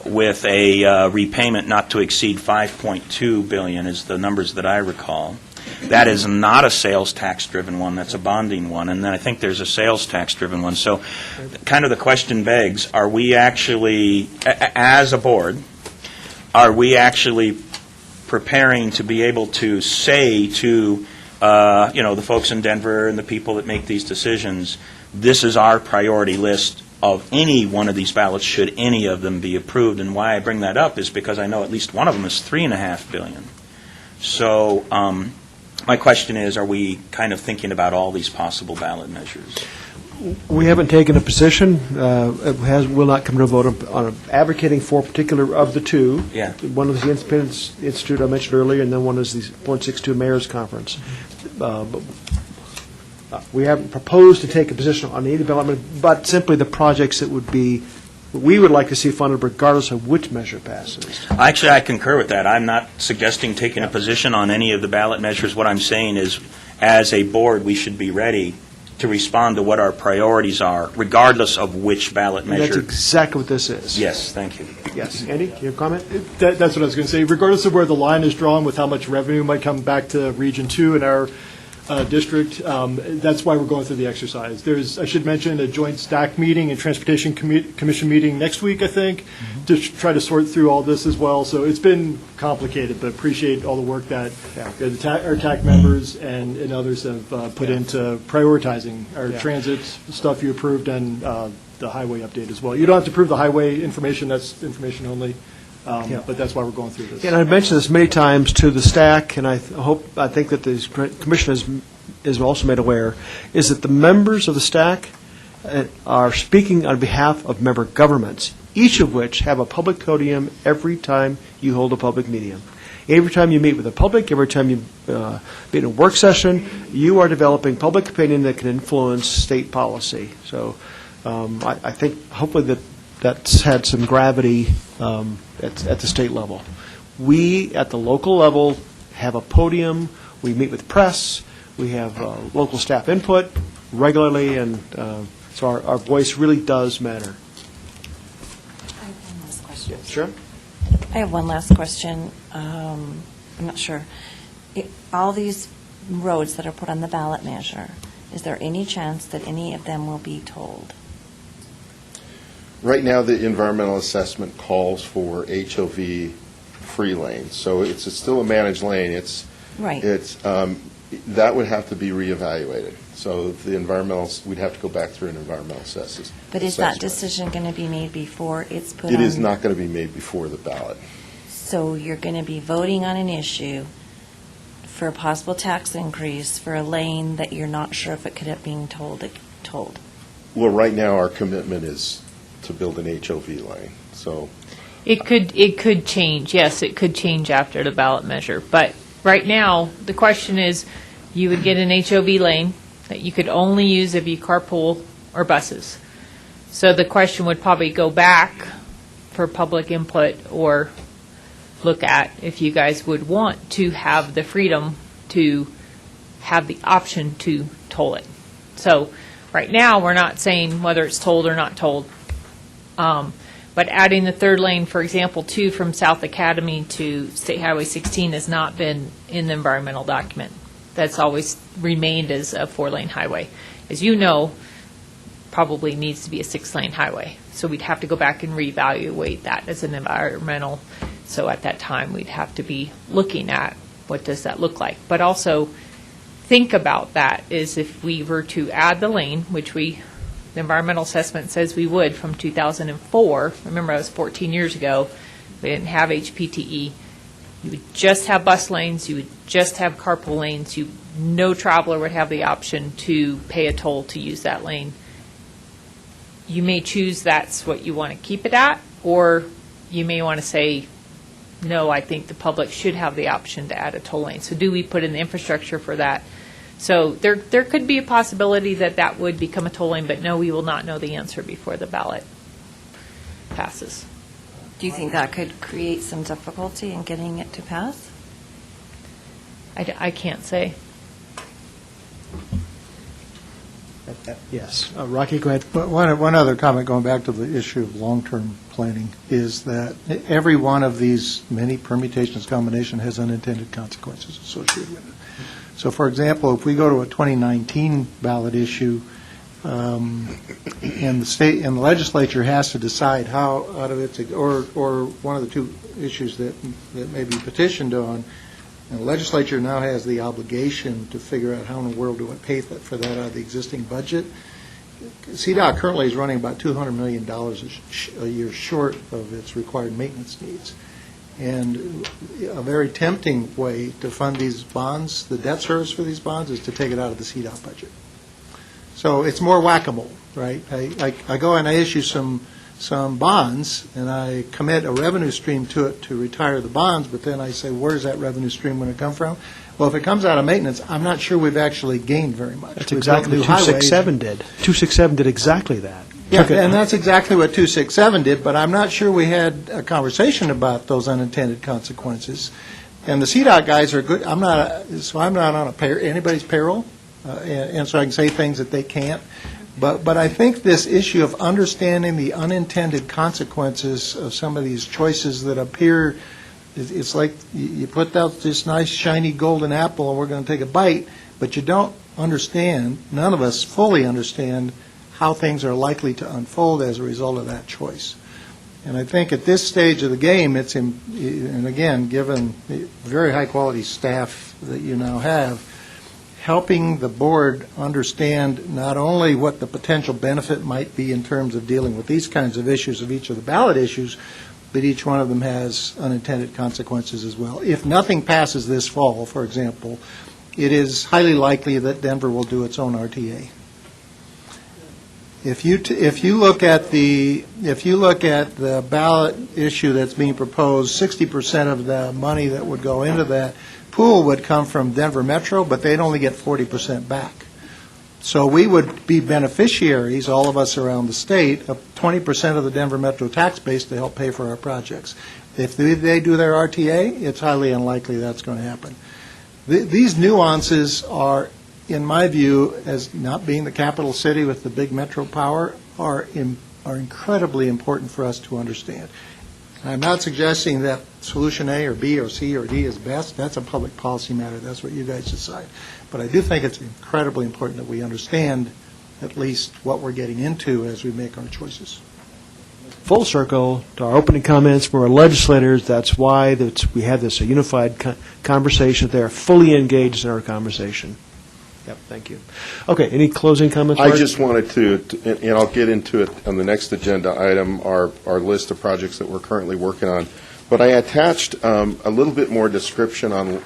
with a repayment not to exceed $5.2 billion is the numbers that I recall. That is not a sales tax-driven one. That's a bonding one. And then I think there's a sales tax-driven one. So kind of the question begs, are we actually, as a board, are we actually preparing to be able to say to, the folks in Denver and the people that make these decisions, this is our priority list of any one of these ballots should any of them be approved? And why I bring that up is because I know at least one of them is $3.5 billion. So my question is, are we kind of thinking about all these possible ballot measures? We haven't taken a position. Will not come to a vote on advocating for a particular of the two. Yeah. One is the Independence Institute I mentioned earlier, and then one is the 0.62 Mayor's Conference. But we haven't proposed to take a position on any development, but simply the projects that we would like to see funded regardless of which measure passes. Actually, I concur with that. I'm not suggesting taking a position on any of the ballot measures. What I'm saying is, as a board, we should be ready to respond to what our priorities are, regardless of which ballot And measure. that's exactly what this is. Yes, thank you. Yes. Andy, do you have a comment? That's what I was going to say. Regardless of where the line is drawn with how much revenue might come back to Region 2 in our district, that's why we're going through the exercise. There's, I should mention, a joint stack meeting and Transportation Commission meeting next week, I think, to try to sort through all this as well. So it's been complicated, but appreciate all the work that our TAC members and others have put into prioritizing our transit stuff you approved and the highway update as well. You don't have to prove the highway information, that's information only. But that's why we're going through this. And I've mentioned this many times to the stack, and I think that the commission is also made aware, is that the members of the stack are speaking on behalf of member governments, each of which have a public podium every time you hold a public meeting. Every time you meet with the public, every time you meet in a work session, you are developing public opinion that can influence state policy. So I think hopefully that's had some gravity at the state level. We, at the local level, have a podium. We meet with press. We have local staff input regularly, and so our voice really does matter. I have one last question. Sure. I have one last question. I'm not sure. All these roads that are put on the ballot measure, is there any chance that any of them will be tolled? Right now, the environmental assessment calls for HOV free lanes, so it's still a managed lane. Right. That would have to be reevaluated. So the we'd have to go back through an environmental assessment. But is that decision going to be made before it's put on? It is not going to be made before the ballot. So you're going to be voting on an issue for a possible tax increase for a lane that you're not sure if it could have been tolled. Well, right now, our commitment is to build an HOV lane, so. It could change, yes, it could change after the ballot measure. But right now, the question is, you would get an HOV lane that you could only use if you carpool or buses. So the question would probably go back for public input or look at if you guys would want to have the freedom to have the option to toll it. So right now, we're not saying whether it's tolled or not tolled. But adding the third lane, for example, too, from South Academy to State Highway 16 has not been in the environmental document. That's always remained as a 4-lane highway. As you know, probably needs to be a 6-lane highway. So we'd have to go back and reevaluate that as an environmental. So at that time, we'd have to be looking at what does that look like. But also think about that is if we were to add the lane, which the environmental assessment says we would from 2004. Remember, that was 14 years ago. We didn't have HPTE. You would just have bus lanes. You would just have carpool lanes. No traveler would have the option to pay a toll to use that lane. you may choose that's what you want to keep it at, or you may want to say, no, I think the public should have the option to add a toll lane. So do we put in the infrastructure for that? So there could be a possibility that that would become a toll lane, but no, we will not know the answer before the ballot passes. Do you think that could create some difficulty in getting it to pass? I can't say. Yes. Rocky, go ahead. But one other comment, going back to the issue of long-term planning, is that every one of these many permutations, combination has unintended consequences associated with it. So, for example, if we go to a 2019 ballot issue, and the state and the legislature has to decide how out of its, or one of the two issues that may be petitioned on, and the legislature now has the obligation to figure out how in the world do I pay for that out of the existing budget. CDOT currently is running about $200 million a year short of its required maintenance needs. And a very tempting way to fund these bonds, the debt service for these bonds, is to take it out of the CDOT budget. So it's more whack-a-mole, right? I go and I issue some bonds, and I commit a revenue stream to it to retire the bonds, but then I say, where's that revenue stream going to come from? Well, if it comes out of maintenance, I'm not sure we've actually gained very much. That's exactly what 267 did. 267 did exactly that. Yeah, and that's exactly what 267 did, but I'm not sure we had a conversation about those unintended consequences. And the CDOT guys are good. I'm not on anybody's payroll, and so I can say things that they can't. But I think this issue of understanding the unintended consequences of some of these choices that appear, it's like you put out this nice, shiny golden apple and we're going to take a bite, but you don't understand, none of us fully understand how things are likely to unfold as a result of that choice. And I think at this stage of the game, and again, given the very high-quality staff that you now have, helping the board understand not only what the potential benefit might be in terms of dealing with these kinds of issues of each of the ballot issues, but each one of them has unintended consequences as well. If nothing passes this fall, for example, it is highly likely that Denver will do its own RTA. If you look at the ballot issue that's being proposed, 60% of the money that would go into that pool would come from Denver Metro, but they'd only get 40% back. So we would be beneficiaries, all of us around the state, of 20% of the Denver Metro tax base to help pay for our projects. If they do their RTA, it's highly unlikely that's going to happen. These nuances are, in my view, as not being the capital city with the big metro power, are incredibly important for us to understand. I'm not suggesting that solution A or B or C or D is best. That's a public policy matter. That's what you guys decide. But I do think it's incredibly important that we understand at least what we're getting into as we make our choices. Full circle to our opening comments from our legislators. That's why we have this unified conversation. They are fully engaged in our conversation. Yep, thank you. Okay, any closing comments, Mark? I just wanted to, and I'll get into it on the next agenda item, our list of projects that we're currently working on. But I attached a little bit more description on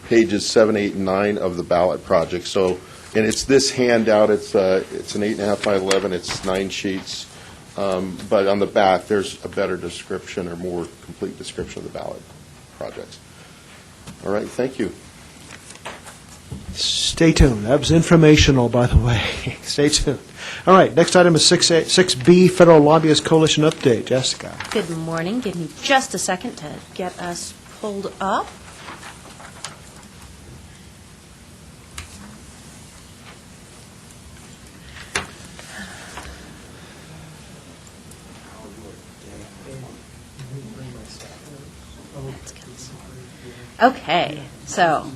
pages 7, 8, and 9 of the ballot project. So, and it's this handout. It's an 8.5 by 11. It's 9 sheets. But on the back, there's a better description or more complete description of the ballot projects. All right, thank you. Stay tuned. That was informational, by the way. Stay tuned. All right, next item is 6B, Federal Lobbyist Coalition Update. Jessica. Good morning. Give me just a second to get us pulled up. Okay, so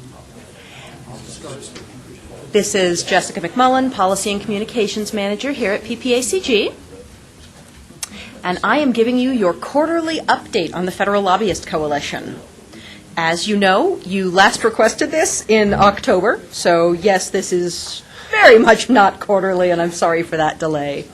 this is Jessica McMullen, Policy and Communications Manager here at PPACG, and I am giving you your quarterly update on the Federal Lobbyist Coalition. As you know, you last requested this in October, so yes, this is very much not quarterly, and I'm sorry for that delay.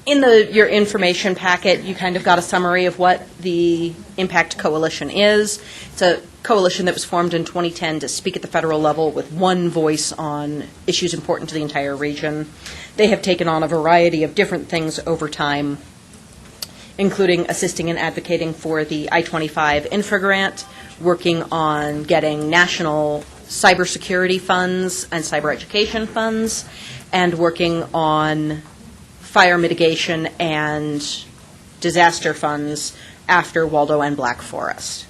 In your information packet, you kind of got a summary of what the Impact Coalition is. It's a coalition that was formed in 2010 to speak at the federal level with one voice on issues important to the entire region. They have taken on a variety of different things over time, including assisting and advocating for the I-25 infra grant, working on getting national cybersecurity funds and cyber education funds, and working on fire mitigation and disaster funds after Waldo and Black Forest.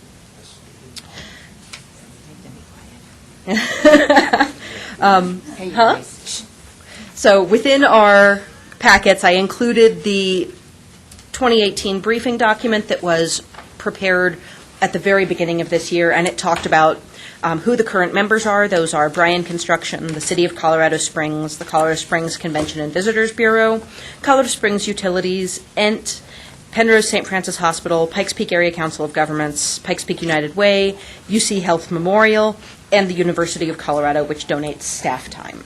So within our packets, I included the 2018 briefing document that was prepared at the very beginning of this year, and it talked about who the current members are. Those are Bryan Construction, the City of Colorado Springs, the Colorado Springs Convention and Visitors Bureau, Colorado Springs Utilities, ENT, Penrose St. Francis Hospital, Pikes Peak Area Council of Governments, Pikes Peak United Way, UC Health Memorial, and the University of Colorado, which donates staff time.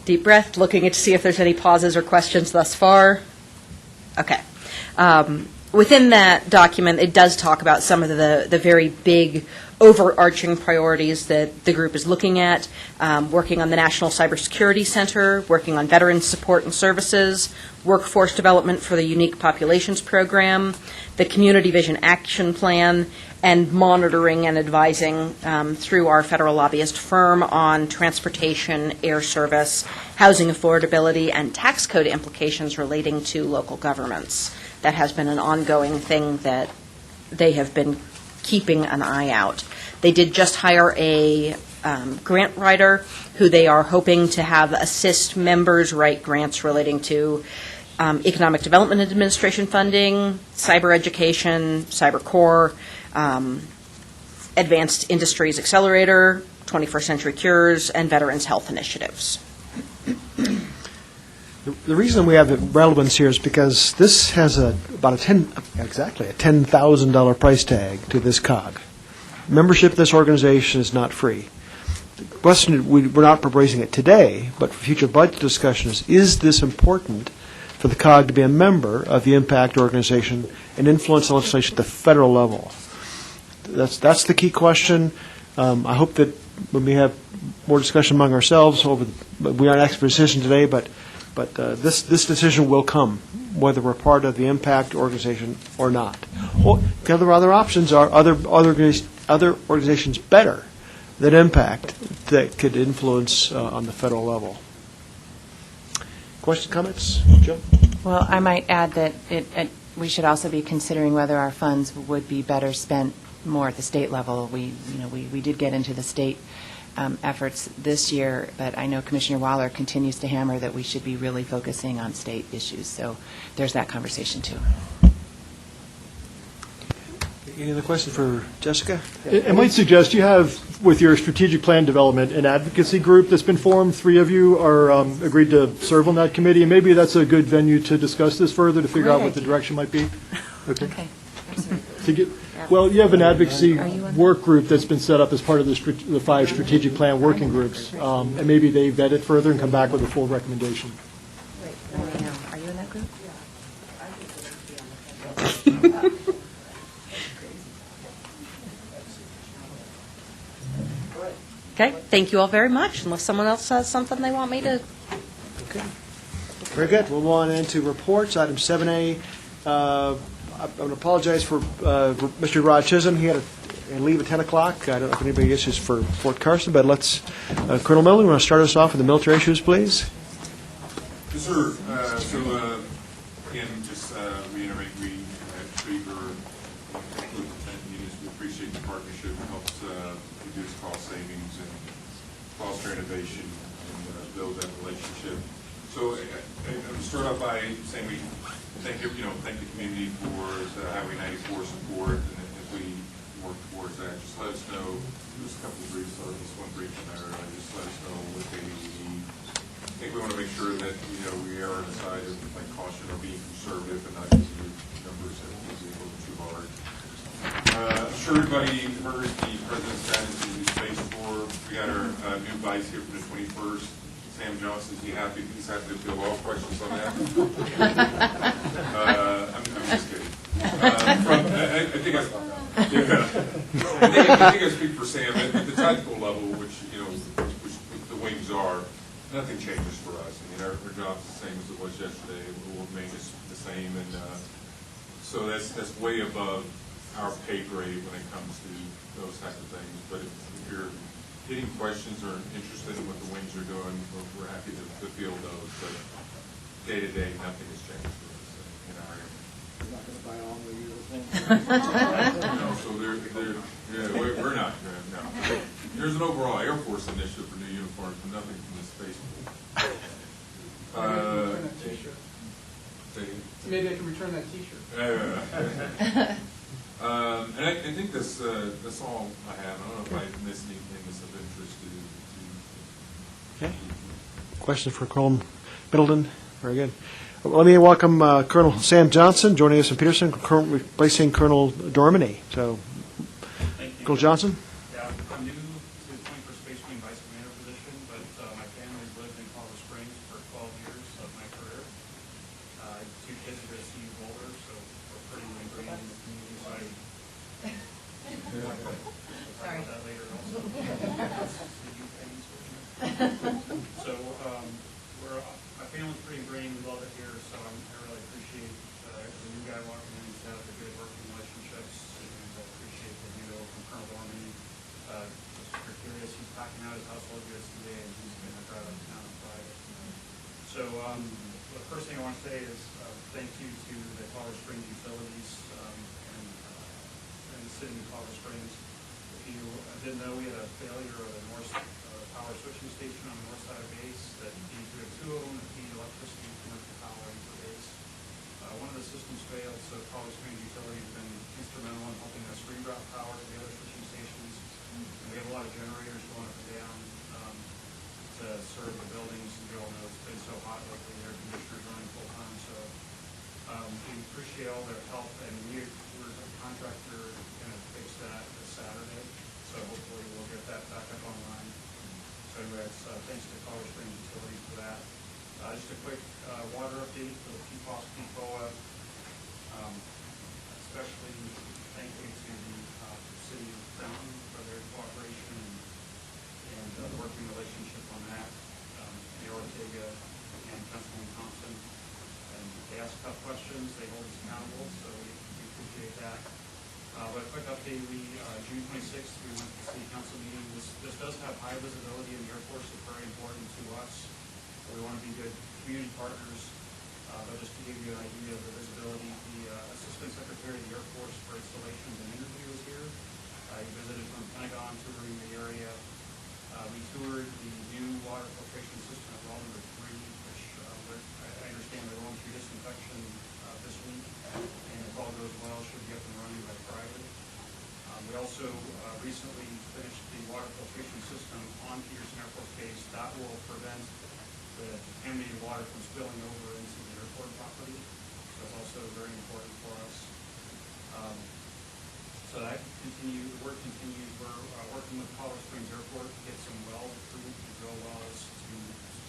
Deep breath, looking to see if there's any pauses or questions thus far. Okay. Within that document, it does talk about some of the very big overarching priorities that the group is looking at, working on the National Cybersecurity Center, working on veterans support and services, workforce development for the Unique Populations Program, the Community Vision Action Plan, and monitoring and advising through our federal lobbyist firm on transportation, air service, housing affordability, and tax code implications relating to local governments. That has been an ongoing thing that they have been keeping an eye out. They did just hire a grant writer who they are hoping to have assist members write grants relating to Economic Development Administration funding, cyber education, cyber core, Advanced Industries Accelerator, 21st Century Cures, and Veterans Health Initiatives. The reason we have relevance here is because this has about a $10,000 price tag to this COG. Membership of this organization is not free. The question, we're not proposing it today, but for future budget discussions, is this important for the COG to be a member of the impact organization and influence the legislation at the federal level? That's the key question. I hope that when we have more discussion among ourselves, we aren't asking for a decision today, but this decision will come, whether we're part of the impact organization or not. Well, the other options are other organizations better than impact that could influence on the federal level. Questions, comments? Joe? Well, I might add that we should also be considering whether our funds would be better spent more at the state level. We did get into the state efforts this year, but I know Commissioner Waller continues to hammer that we should be really focusing on state issues. So there's that conversation too. Any other questions for Jessica? I might suggest you have, with your strategic plan development, an advocacy group that's been formed. 3 of you are agreed to serve on that committee, and maybe that's a good venue to discuss this further, to figure out what the direction might be. Okay. Well, you have an advocacy work group that's been set up as part of the 5 strategic plan working groups, and maybe they vet it further and come back with a full recommendation. Are you in that group? Okay, thank you all very much, unless someone else has something they want me to. Okay. Very good. We'll move on into reports. Item 7A. I want to apologize for Mr. Rod Chisholm. He had to leave at 10 o'clock. I don't know if anybody has issues for Fort Carson, but let's, Colonel Miller, you want to start us off with the military issues, please? Yes, sir. Again, just reiterate, we at Trigger, we appreciate the partnership. It helps reduce cost savings and foster innovation and build that relationship. So I'm going to start off by saying we thank the community for the Highway 94 support, and if we work towards that, just let us know. There's a couple of briefs, or just one brief matter. Just let us know what they need. I think we want to make sure that we are on the side of caution or being conservative and not using numbers that is able too hard. I'm sure everybody heard the president's guidance in the space for. We got our new vice here for the 21st. Sam Johnson, he's happy to field all questions on that. I'm just kidding. I think I speak for Sam. At the tactical level, which the wings are, nothing changes for us. I mean, our job's the same as it was yesterday. It will remain the same, and so that's way above our pay grade when it comes to those type of things. But if you're getting questions or interested in what the wings are doing, we're happy to field those. But day to day, nothing has changed for us in our area. You're not going to buy all the uniforms? No, so we're not. No. There's an overall Air Force initiative for new uniforms, but nothing from the Space Force. Maybe I can return that T-shirt. And I think that's all I have. I don't know if I missed anything that's of interest to. Okay. Question for Colonel Middleton. Very good. Let me welcome Colonel Sam Johnson, joining us in Peterson, replacing Colonel Dormany. So, Colonel Johnson. Yeah, I'm new to the 21st Space Wing Vice Commander position, but my family's lived in Colorado Springs for 12 years of my career. I have 2 kids that are at CU Boulder, so we're pretty ingrained in the community. So we'll talk about that later also. So my family's pretty ingrained. We love it here, so I really appreciate the new guy walking in to have the good working relationships, and I appreciate the new from Colonel Dormany. Just for curious, he's packing out his household goods today, and he's going to drive up to town on Friday. So the first thing I want to say is thank you to the Colorado Springs utilities and the city of Colorado Springs. If you didn't know, we had a failure of the north power switching station on the north side of base that feeds, we have 2 of them that feed electricity and commercial power into base. One of the systems failed, so Colorado Springs Utility has been instrumental in helping us reroute power to the other switching stations. And we have a lot of generators going up and down to serve the buildings. You all know it's been so hot lately, the air conditioners running full time. So we appreciate all their help, and we're a contractor going to fix that this Saturday. So hopefully we'll get that back up online. So anyway, thanks to Colorado Springs Utilities for that. Just a quick water update for the PFAS PFOA. Especially thank you to the city of Fountain for their cooperation and the working relationship on that. The Ortega and Councilman Thompson. And they ask tough questions, they hold us accountable, so we appreciate that. But a quick update, June 26th, we went to the city council meeting. This does have high visibility in the Air Force. It's very important to us. We want to be good community partners. But just to give you an idea of the visibility, the Assistant Secretary of the Air Force for Installations and Energy was here. He visited from Pentagon, touring the area. We toured the new water filtration system at well number 3, which I understand they're going through disinfection this week. And if all goes well, should be up and running by Friday. We also recently finished the water filtration system on Peterson Air Force Base. That will prevent the contaminated water from spilling over into the airport property. So it's also very important for us. So that the work continues. We're working with Colorado Springs Airport to get some wells approved to drill wells to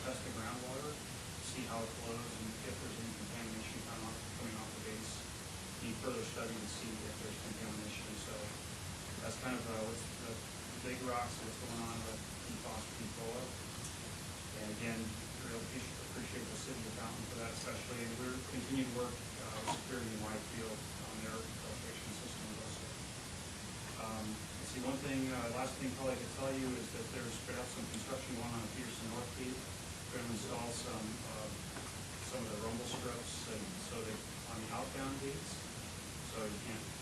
test the groundwater, see how it flows, and if there's any contamination coming off the base. Need further study to see if there's contamination. So that's kind of what's the big rocks, what's going on with PFAS, PFOA. And again, really appreciate the city of Fountain for that especially. And we're continuing to work with security in Whitefield on their filtration system also. Let's see, one thing, last thing probably I could tell you is that there's perhaps some construction going on at Peterson North Gate. We're going to install some of the rumble strips, and so they on the outbound gates. So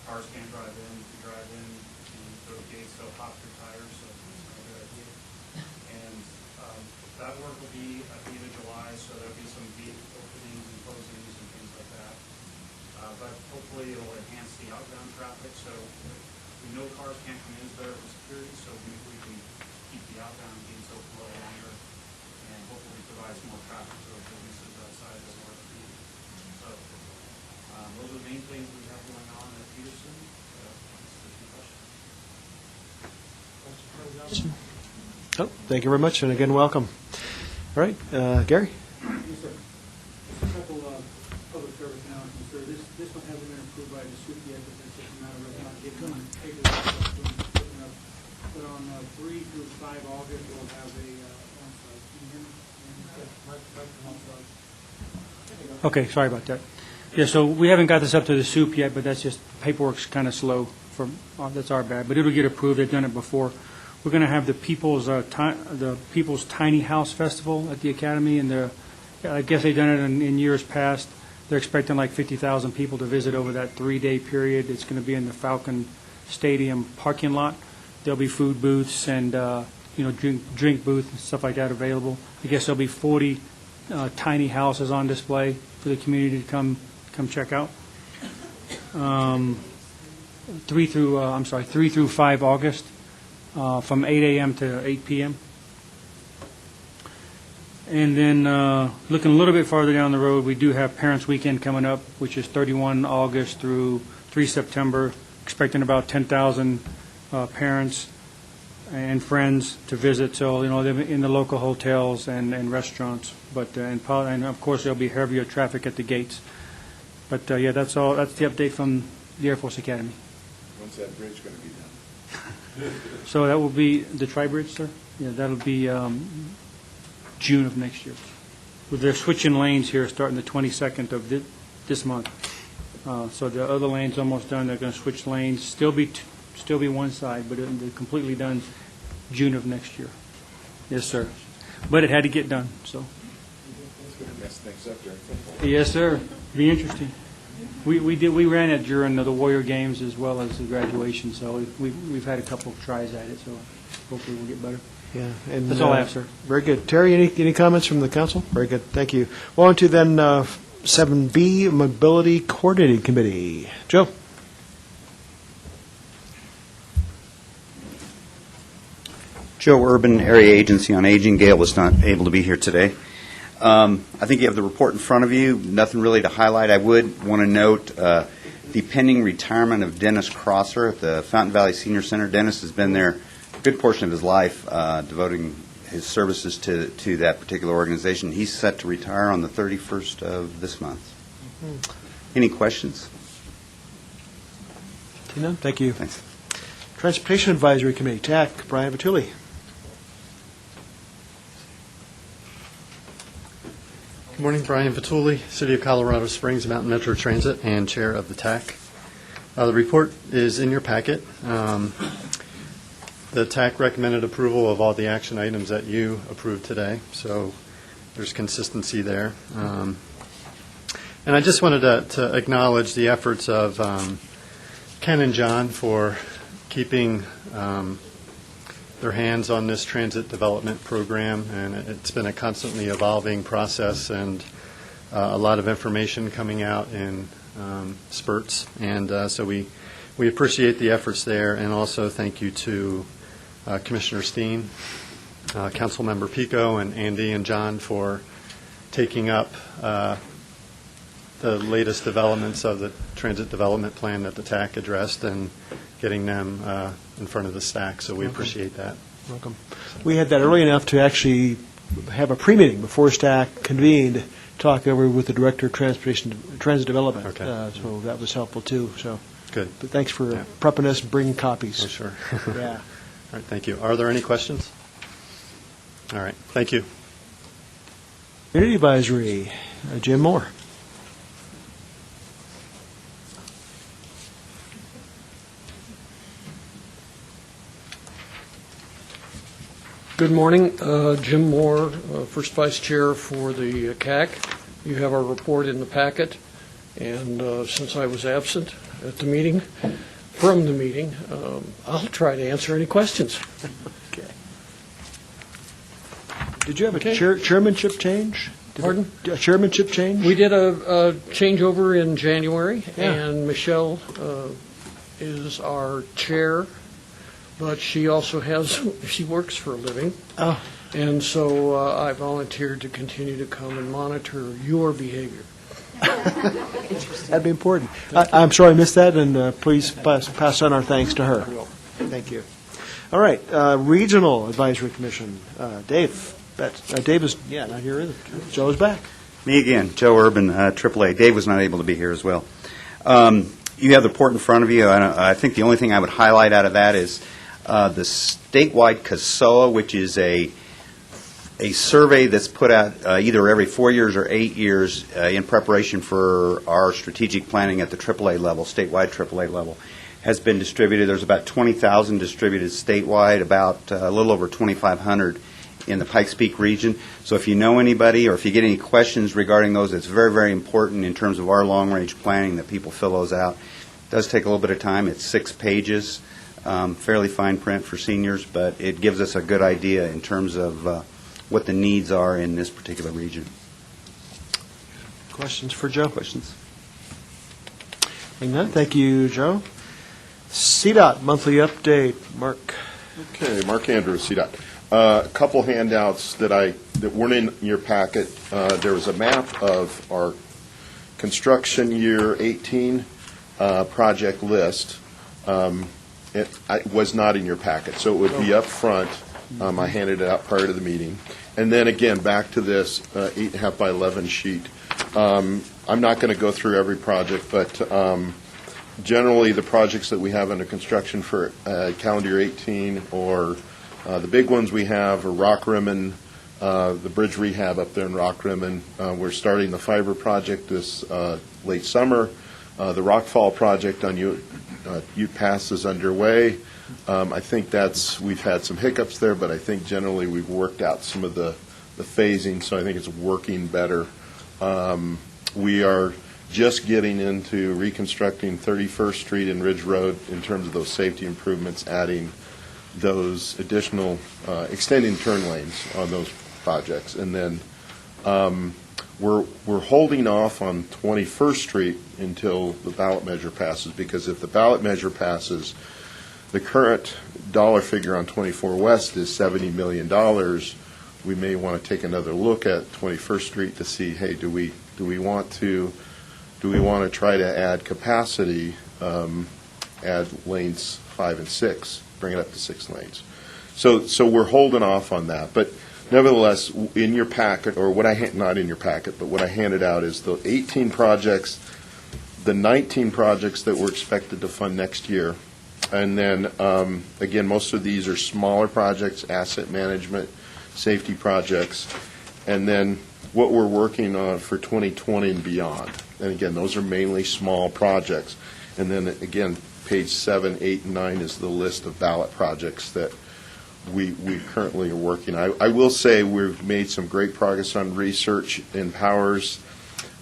cars can't drive in. If you drive in and go to gates, they'll pop your tires, so it's not a good idea. And that work will be at the end of July, so there'll be some gate openings and closings and things like that. But hopefully it'll enhance the outbound traffic, so we know cars can't come in as better for security, so maybe we can keep the outbound gates open a little longer and hopefully provide some more traffic to our businesses outside of the North Gate. So those are the main things we have going on at Peterson. Oh, thank you very much, and again, welcome. All right, Gary? Yes, sir. Just a couple of public service announcements, sir. This one hasn't been approved by the SUP yet, but that's just a matter of not getting on paper. But on 3 through 5 August, we'll have a on-site. Can you hear me? Okay, sorry about that. Yeah, so we haven't got this up to the soup yet, but that's just, paperwork's kind of slow that's our bad, but it'll get approved. They've done it before. We're going to have the People's Tiny House Festival at the Academy, and I guess they've done it in years past. They're expecting like 50,000 people to visit over that 3-day period. It's going to be in the Falcon Stadium parking lot. There'll be food booths and drink booths and stuff like that available. I guess there'll be 40 tiny houses on display for the community to come check out. 3 through 5 August, from 8 a.m. to 8 p.m. And then looking a little bit farther down the road, we do have Parents Weekend coming up, which is 31 August through 3 September, expecting about 10,000 parents and friends to visit. So, they're in the local hotels and restaurants. But and of course, there'll be heavier traffic at the gates. But yeah, that's all. That's the update from the Air Force Academy. When's that bridge going to be done? So that will be the tri-bridge, sir? Yeah, that'll be June of next year. Well, they're switching lanes here starting the 22nd of this month. So the other lane's almost done. They're going to switch lanes. Still be one side, but they're completely done June of next year. Yes, sir. But it had to get done, so. It's going to mess things up during football. Yes, sir. Be interesting. We ran it during the Warrior games as well as the graduation, so we've had a couple of tries at it, so hopefully we'll get better. Yeah, and That's all I have, sir. Very good. Terry, any comments from the council? Very good, thank you. Well, on to then 7B, Mobility Coordinating Committee. Joe? Joe Urban, Area Agency on Aging. Gail was not able to be here today. I think you have the report in front of you. Nothing really to highlight. I would want to note the pending retirement of Dennis Crosser at the Fountain Valley Senior Center. Dennis has been there a good portion of his life, devoting his services to that particular organization. He's set to retire on the 31st of this month. Mm-hmm. Any questions? Tina, thank you. Thanks. Transportation Advisory Committee, TAC, Brian Vitulli. Good morning, Brian Vitulli, City of Colorado Springs Mountain Metro Transit, and Chair of the TAC. The report is in your packet. The TAC recommended approval of all the action items that you approved today, so there's consistency there. And I just wanted to acknowledge the efforts of Ken and John for keeping their hands on this transit development program, and it's been a constantly evolving process and a lot of information coming out in spurts, and so we appreciate the efforts there, and also thank you to Commissioner Steen, Councilmember Pico, and Andy and John for taking up the latest developments of the transit development plan that the TAC addressed and getting them in front of the stack, so we appreciate that. Welcome. We had that early enough to actually have a pre-meeting before stack convened, talk over with the Director of Transit Development. Okay. So that was helpful too. So good. But thanks for prepping us and bringing copies. Oh, sure. Yeah. All right, thank you. Are there any questions? All right, thank you. Community Advisory, Jim Moore. Good morning. Jim Moore, First Vice Chair for the CAC. You have our report in the packet, and since I was absent at the meeting, I'll try to answer any questions. Okay. Did you have a chairmanship change? Pardon? A chairmanship change? We did a changeover in January, Yeah. and Michelle is our chair, but she also she works for a living. Oh. And so I volunteered to continue to come and monitor your behavior. That'd be important. I'm sorry I missed that, and please pass on our thanks to her. Thank you. All right, Regional Advisory Commission, Dave. Dave is, not here either. Joe's back. Me again, Joe Urban, AAA. Dave was not able to be here as well. You have the report in front of you. I think the only thing I would highlight out of that is the statewide CASOA, which is a survey that's put out either every 4 years or 8 years in preparation for our strategic planning at the AAA level, statewide AAA level, has been distributed. There's about 20,000 distributed statewide, about a little over 2,500 in the Pikes Peak region. So if you know anybody or if you get any questions regarding those, it's very, very important in terms of our long-range planning that people fill those out. It does take a little bit of time. It's 6 pages, fairly fine print for seniors, but it gives us a good idea in terms of what the needs are in this particular region. Questions for Joe? Questions? Hearing none, thank you, Joe. CDOT monthly update, Mark. Okay, Mark Andrews, CDOT. A couple handouts that weren't in your packet. There was a map of our construction year 18 project list. It was not in your packet, so it would be up front. I handed it out prior to the meeting. And then again, back to this 8.5 by 11 sheet. I'm not going to go through every project, but generally the projects that we have under construction for calendar year 18 or the big ones we have are Rockrimmon, the bridge rehab up there in Rockrimmon. We're starting the fiber project this late summer. The Rockfall project on Ute Pass is underway. I think we've had some hiccups there, but I think generally we've worked out some of the phasing, so I think it's working better. We are just getting into reconstructing 31st Street and Ridge Road in terms of those safety improvements, adding those additional extending turn lanes on those projects. And then we're holding off on 21st Street until the ballot measure passes, because if the ballot measure passes, the current dollar figure on 24 West is $70 million. We may want to take another look at 21st Street to see, hey, do we want to try to add capacity, add lanes 5 and 6, bring it up to 6 lanes. So we're holding off on that. But nevertheless, in your packet, or not in your packet, but what I handed out is the 18 projects, the 19 projects that we're expected to fund next year. And then, again, most of these are smaller projects, asset management, safety projects. And then what we're working on for 2020 and beyond. And again, those are mainly small projects. And then, again, page 7, 8, and 9 is the list of ballot projects that we currently are working. I will say we've made some great progress on research in Powers.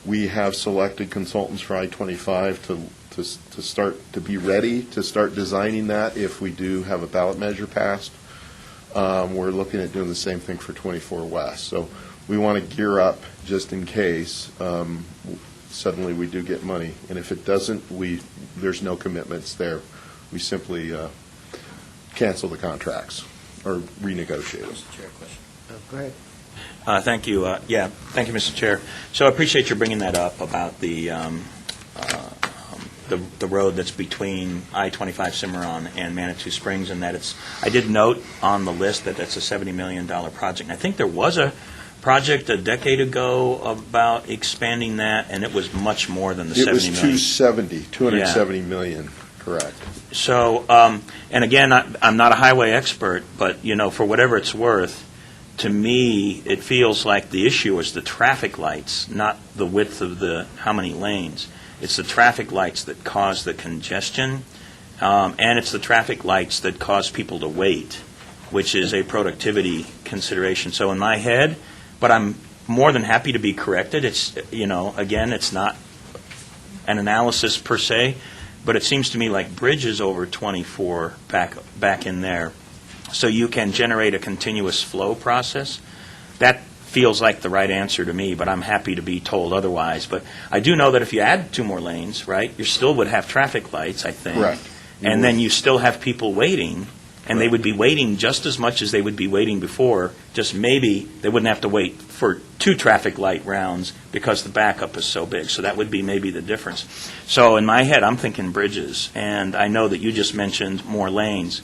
We have selected consultants for I-25 to start to be ready to start designing that if we do have a ballot measure passed. We're looking at doing the same thing for 24 West. So we want to gear up just in case suddenly we do get money. And if it doesn't, there's no commitments there. We simply cancel the contracts or renegotiate them. Mr. Chair, question. Go ahead. Thank you. Thank you, Mr. Chair. So I appreciate you bringing that up about the road that's between I-25 Cimarron and Manitou Springs, and that I did note on the list that that's a $70 million project. I think there was a project a decade ago about expanding that, and it was much more than the $70 million. It was $270 million, correct. So, and again, I'm not a highway expert, but, for whatever it's worth, to me, it feels like the issue is the traffic lights, not the width of how many lanes. It's the traffic lights that cause the congestion, and it's the traffic lights that cause people to wait, which is a productivity consideration. So in my head, but I'm more than happy to be corrected. It's, again, it's not an analysis per se, but it seems to me like Bridge is over 24 back in there. So you can generate a continuous flow process. That feels like the right answer to me, but I'm happy to be told otherwise. But I do know that if you add 2 more lanes, right, you still would have traffic lights, I think. Correct. And then you still have people waiting, and they would be waiting just as much as they would be waiting before, just maybe they wouldn't have to wait for 2 traffic light rounds because the backup is so big. So that would be maybe the difference. So in my head, I'm thinking bridges, and I know that you just mentioned more lanes.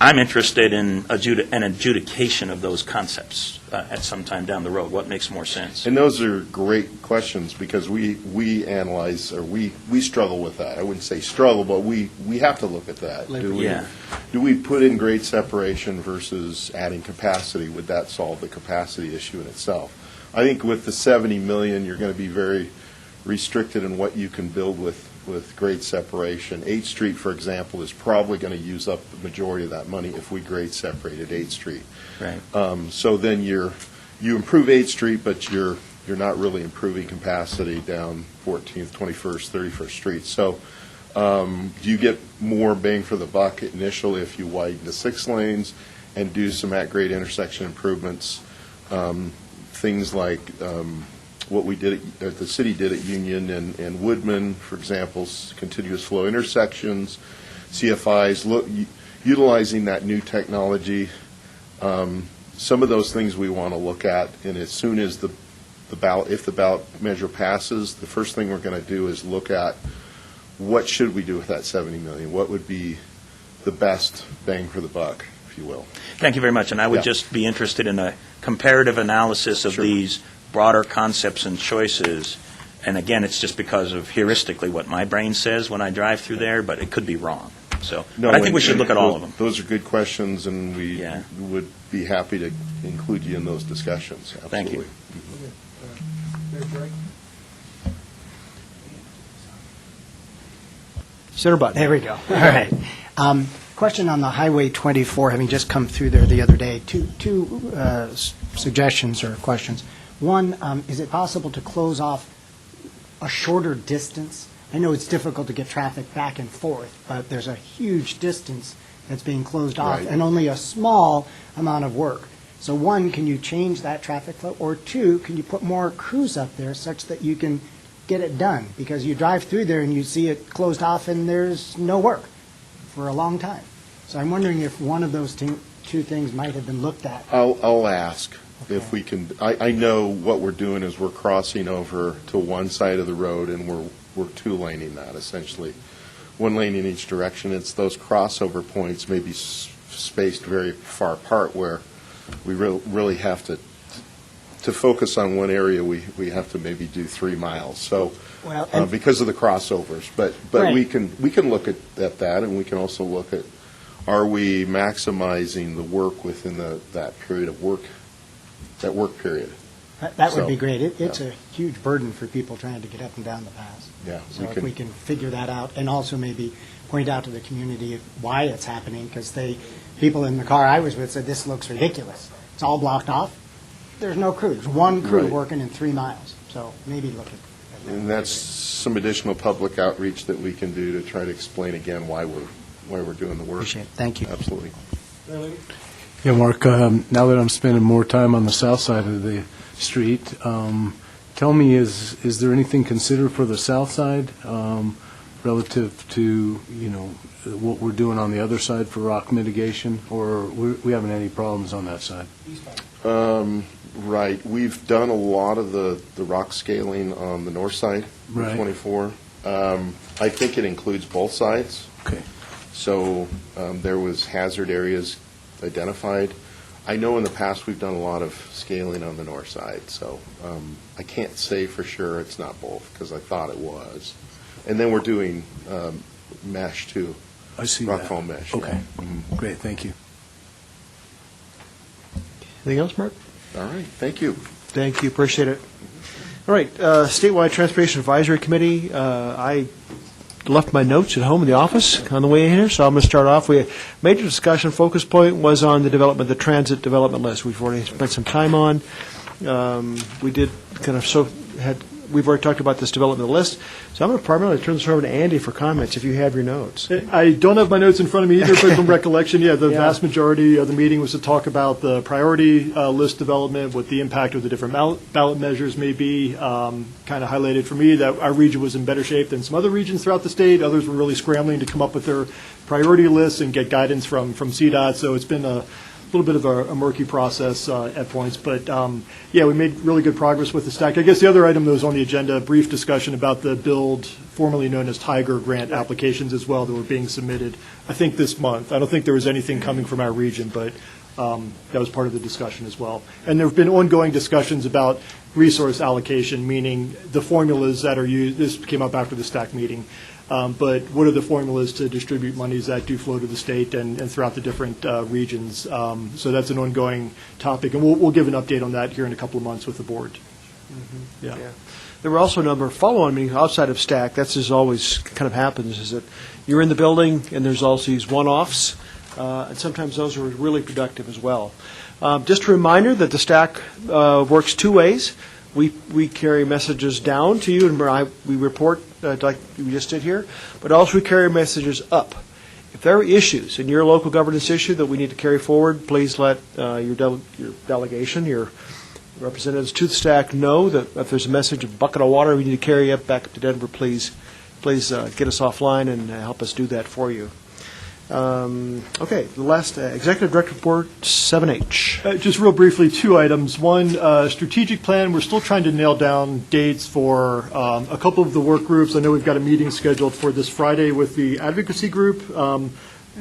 I'm interested in an adjudication of those concepts at some time down the road. What makes more sense? And those are great questions, because we analyze, or we struggle with that. I wouldn't say struggle, but we have to look at that. Do we put in grade separation versus adding capacity? Would that solve the capacity issue in itself? I think with the 70 million, you're going to be very restricted in what you can build with grade separation. 8th Street, for example, is probably going to use up the majority of that money if we grade separated 8th Street. Right. So then you improve 8th Street, but you're not really improving capacity down 14th, 21st, 31st Street. So do you get more bang for the buck initially if you widen to 6 lanes and do some at-grade intersection improvements? Things like what we did, the city did at Union and Woodman, for example, continuous flow intersections, CFIs, utilizing that new technology. Some of those things we want to look at, and as soon as the ballot, if the ballot measure passes, the first thing we're going to do is look at what should we do with that 70 million? What would be the best bang for the buck, if you will? Thank you very much. And I would just be interested in a comparative analysis of these broader concepts and choices. And again, it's just because of heuristically what my brain says when I drive through there, but it could be wrong. So but I think we should look at all of them. Those are good questions, and we would be happy to include you in those discussions. Absolutely. Thank you. Senator Button. There we go. All right. Question on the Highway 24, having just come through there the other day. Two suggestions or questions. One, is it possible to close off a shorter distance? I know it's difficult to get traffic back and forth, but there's a huge distance that's being closed off and only a small amount of work. So one, can you change that traffic flow? Or two, can you put more crews up there such that you can get it done? Because you drive through there and you see it closed off and there's no work for a long time. So I'm wondering if one of those two things might have been looked at. I'll ask if we can. I know what we're doing is we're crossing over to one side of the road, and we're two-laning that, essentially. One lane in each direction. It's those crossover points may be spaced very far apart where we really have to focus on one area. We have to maybe do 3 miles. So because of the crossovers. But we can look at that, and we can also look at, are we maximizing the work within that period of work, that work period? That would be great. It's a huge burden for people trying to get up and down the pass. Yeah. So if we can figure that out, and also maybe point out to the community why it's happening, because people in the car I was with said, this looks ridiculous. It's all blocked off. There's no crew. There's one crew working in 3 miles. So maybe look at that. And that's some additional public outreach that we can do to try to explain again why we're doing the work. Appreciate it. Thank you. Absolutely. Yeah, Mark, now that I'm spending more time on the south side of the street, tell me, is there anything considered for the south side relative to, what we're doing on the other side for rock mitigation, or we haven't any problems on that side? Right. We've done a lot of the rock scaling on the north side of 24. I think it includes both sides. Okay. So there was hazard areas identified. I know in the past we've done a lot of scaling on the north side, so I can't say for sure it's not both, because I thought it was. And then we're doing mesh too. I see rock that. foam mesh. Okay. Yeah. Mm-hmm. Great, thank you. Anything else, Mark? All right, thank you. Thank you, appreciate it. All right, Statewide Transportation Advisory Committee, I left my notes at home in the office on the way in here, so I'm going to start off. Major discussion focus point was on the development, the transit development list. We've already spent some time on. We've already talked about this development list, so I'm going to primarily turn this over to Andy for comments, if you have your notes. I don't have my notes in front of me either, but from recollection, the vast majority of the meeting was to talk about the priority list development, what the impact of the different ballot measures may be. Kind of highlighted for me that our region was in better shape than some other regions throughout the state. Others were really scrambling to come up with their priority lists and get guidance from CDOT, so it's been a little bit of a murky process at points. But, yeah, we made really good progress with the stack. I guess the other item that was on the agenda, a brief discussion about the BUILD, formerly known as Tiger grant applications as well that were being submitted, I think, this month. I don't think there was anything coming from our region, but that was part of the discussion as well. And there have been ongoing discussions about resource allocation, meaning the formulas that are used. This came up after the stack meeting. But what are the formulas to distribute monies that do flow to the state and throughout the different regions? So that's an ongoing topic, and we'll give an update on that here in a couple of months with the board. Yeah. There were also a number of follow-on meetings outside of STAC. That's as always kind of happens, is that you're in the building, and there's also these one-offs, and sometimes those are really productive as well. Just a reminder that the STAC works two ways. We carry messages down to you, and we report like we just did here, but also we carry messages up. If there are issues in your local governance issue that we need to carry forward, please let your delegation, your representatives to the STAC know that if there's a message, a bucket of water we need to carry up back to Denver, please get us offline and help us do that for you. Okay, the last Executive Director Report 7H. Just real briefly, two items. One, strategic plan. We're still trying to nail down dates for a couple of the work groups. I know we've got a meeting scheduled for this Friday with the advocacy group.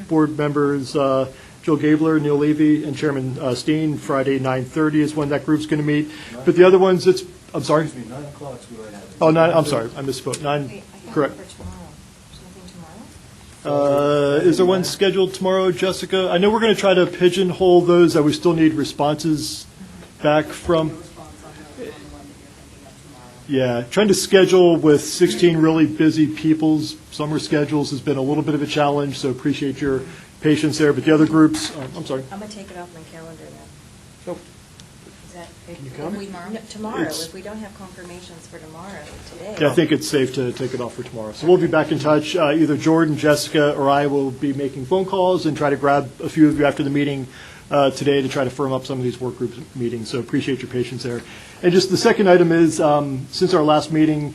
Board members Jill Gabler, Neil Levy, and Chairman Steen. Friday, 9:30 is when that group's going to meet. But the other ones, I'm sorry? 9 o'clock. Oh, 9, I'm sorry, I misspoke. 9, correct. Is there one scheduled tomorrow, Jessica? I know we're going to try to pigeonhole those that we still need responses back from. Yeah, trying to schedule with 16 really busy people's summer schedules has been a little bit of a challenge, so appreciate your patience there. But the other groups, I'm sorry. I'm going to take it off my calendar now. Oh. Is that, Can you come? Tomorrow, It's- if we don't have confirmations for tomorrow, today. Yeah, I think it's safe to take it off for tomorrow. So we'll be back in touch. Either Jordan, Jessica, or I will be making phone calls and try to grab a few of you after the meeting today to try to firm up some of these work group meetings. So appreciate your patience there. And just the second item is, since our last meeting,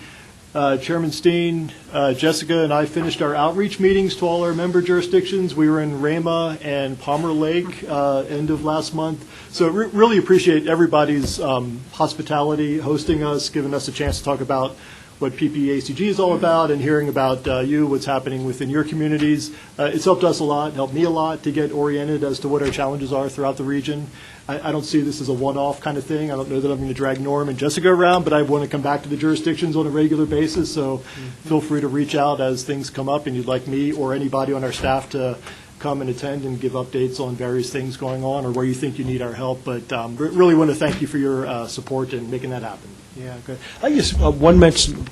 Chairman Steen, Jessica, and I finished our outreach meetings to all our member jurisdictions. We were in Rama and Palmer Lake end of last month. So really appreciate everybody's hospitality, hosting us, giving us a chance to talk about what PPACG is all about and hearing about you, what's happening within your communities. It's helped us a lot, helped me a lot to get oriented as to what our challenges are throughout the region. I don't see this as a one-off kind of thing. I don't know that I'm going to drag Norm and Jessica around, but I want to come back to the jurisdictions on a regular basis, so feel free to reach out as things come up and you'd like me or anybody on our staff to come and attend and give updates on various things going on or where you think you need our help. But really want to thank you for your support in making that happen. Yeah, good. I guess one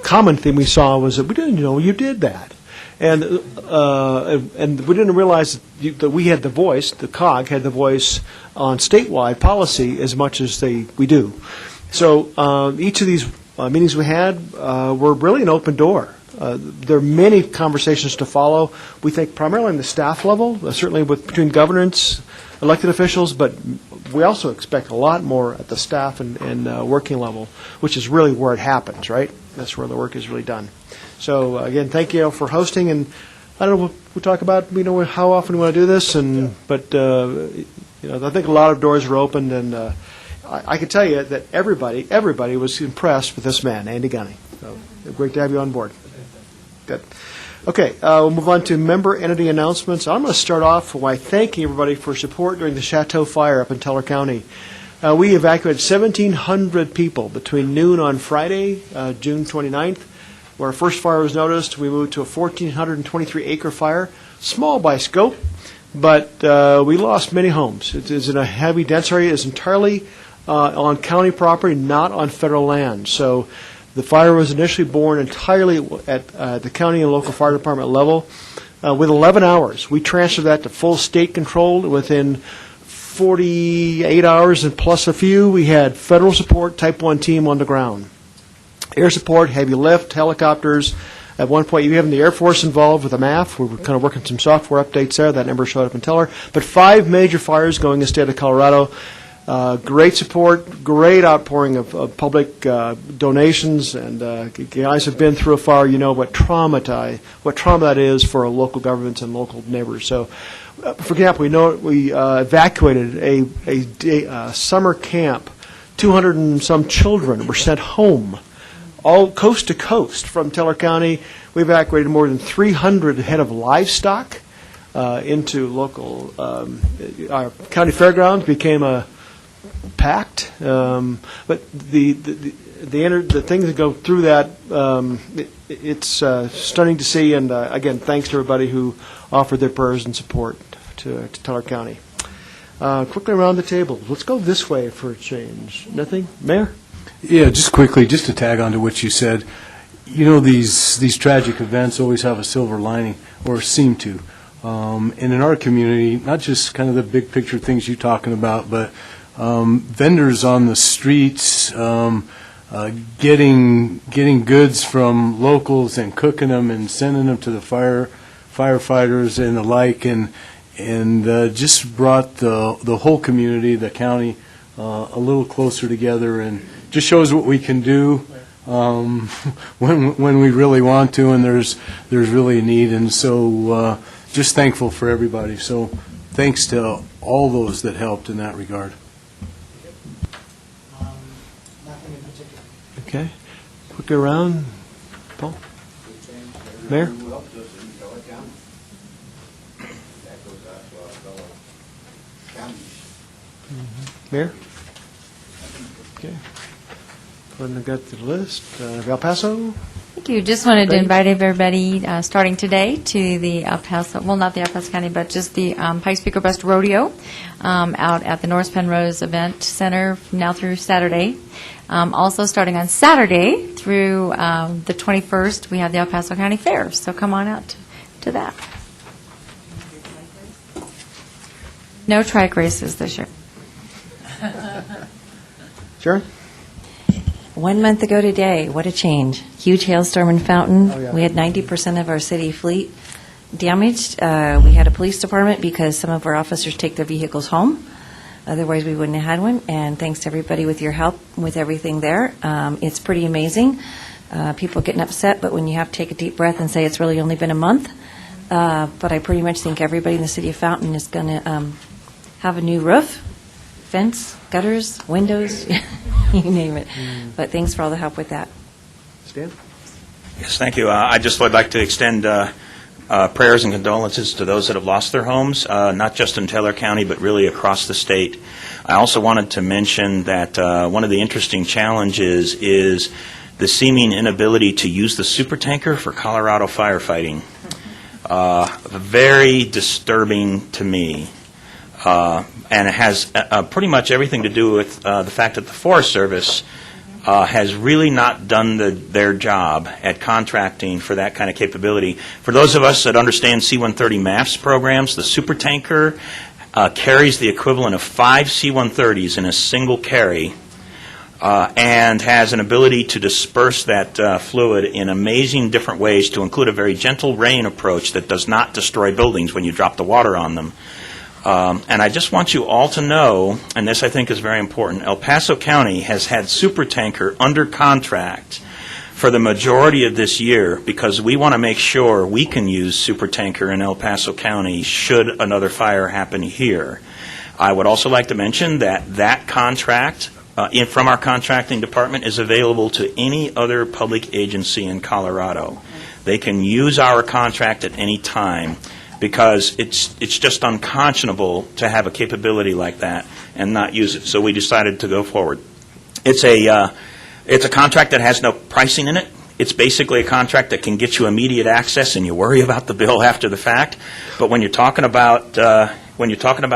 common thing we saw was that we didn't know you did that. And we didn't realize that we had the voice, the COG had the voice on statewide policy as much as we do. So each of these meetings we had were really an open door. There are many conversations to follow. We think primarily on the staff level, certainly between governance, elected officials, but we also expect a lot more at the staff and working level, which is really where it happens, right? That's where the work is really done. So again, thank you for hosting, and I don't know, we'll talk about how often we want to do this, but I think a lot of doors are opened, and I can tell you that everybody was impressed with this man, Andy Gunning. So great to have you on board. Good. Okay, we'll move on to member entity announcements. I'm going to start off by thanking everybody for support during the Chateau fire up in Teller County. We evacuated 1,700 people between noon on Friday, June 29th, where our first fire was noticed. We moved to a 1,423-acre fire, small by scope, but we lost many homes. It is in a heavy, dense area. It is entirely on county property, not on federal land. So the fire was initially born entirely at the county and local fire department level. With 11 hours, we transferred that to full state control. Within 48 hours and plus a few, we had federal support, Type 1 team on the ground. Air support, heavy lift, helicopters. At one point, you have the Air Force involved with a MAF. We were kind of working some software updates there. That number showed up in Teller. But 5 major fires going in the state of Colorado. Great support, great outpouring of public donations, and you guys have been through a fire. You know what trauma that is for local governments and local neighbors. So for example, we evacuated a summer camp. 200 and some children were sent home, all coast to coast from Teller County. We evacuated more than 300 head of livestock into local. Our county fairgrounds became packed, but the things that go through that, it's stunning to see. And again, thanks to everybody who offered their prayers and support to Teller County. Quickly around the table. Let's go this way for a change. Nothing? Mayor? Yeah, just quickly, just to tag on to what you said, you know, these tragic events always have a silver lining, or seem to. And in our community, not just kind of the big picture things you're talking about, but vendors on the streets, getting goods from locals and cooking them and sending them to the firefighters and the like, and just brought the whole community, the county, a little closer together, and just shows what we can do when we really want to, and there's really a need. And so just thankful for everybody. So thanks to all those that helped in that regard. Nothing in particular. Okay. Quickly around. Paul? Mayor? Mayor? Okay. When I got the list, El Paso? Thank you. Just wanted to invite everybody, starting today, to the El Paso, well, not the El Paso County, but just the Pikes Peak or Bust Rodeo out at the North Penrose Event Center now through Saturday. Also, starting on Saturday through the 21st, we have the El Paso County Fair, so come on out to that. No trike races this year. Sharon? 1 month ago today, what a change. Huge hailstorm in Fountain. Oh, yeah. We had 90% of our city fleet damaged. We had a police department because some of our officers take their vehicles home. Otherwise, we wouldn't have had one. And thanks to everybody with your help with everything there. It's pretty amazing. People getting upset, but when you have to take a deep breath and say it's really only been a month. But I pretty much think everybody in the city of Fountain is going to have a new roof, fence, gutters, windows, you name it. But thanks for all the help with that. Stan? Yes, thank you. I just would like to extend prayers and condolences to those that have lost their homes, not just in Taylor County, but really across the state. I also wanted to mention that one of the interesting challenges is the seeming inability to use the supertanker for Colorado firefighting. Very disturbing to me. And it has pretty much everything to do with the fact that the Forest Service has really not done their job at contracting for that kind of capability. For those of us that understand C-130 MAFS programs, the supertanker carries the equivalent of 5 C-130s in a single carry and has an ability to disperse that fluid in amazing different ways, to include a very gentle rain approach that does not destroy buildings when you drop the water on them. And I just want you all to know, and this I think is very important, El Paso County has had supertanker under contract for the majority of this year because we want to make sure we can use supertanker in El Paso County should another fire happen here. I would also like to mention that contract from our contracting department is available to any other public agency in Colorado. They can use our contract at any time, because it's just unconscionable to have a capability like that and not use it. So we decided to go forward. It's a contract that has no pricing in it. It's basically a contract that can get you immediate access, and you worry about the bill after the fact. But when you're talking about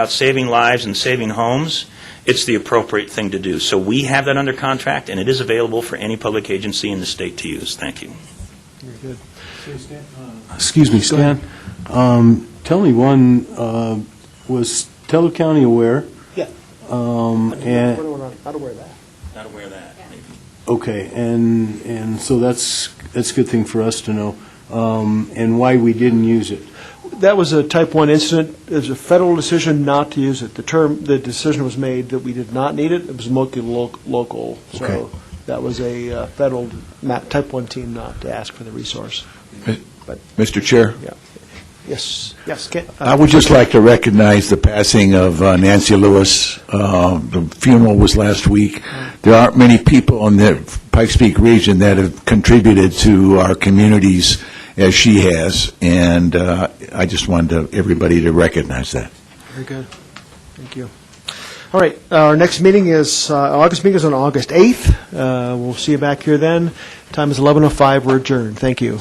saving lives and saving homes, it's the appropriate thing to do. So we have that under contract, and it is available for any public agency in the state to use. Thank you. Very good. Excuse me, Stan. Tell me one, was Teller County aware? Yeah. And Not aware of that. Not aware of that. okay, and so that's a good thing for us to know, and why we didn't use it. That was a type 1 incident. It was a federal decision not to use it. The decision was made that we did not need it. It was mostly local. So Okay. that was a federal type 1 team not to ask for the resource. Mr. Chair? Yeah. Yes, yes. Ken- I would just like to recognize the passing of Nancy Lewis. The funeral was last week. There aren't many people in the Pikes Peak region that have contributed to our communities as she has, and I just wanted everybody to recognize that. Very good. Thank you. All right, our next meeting is, August meeting is on August 8th. We'll see you back here then. Time is 11:05. We're adjourned. Thank you.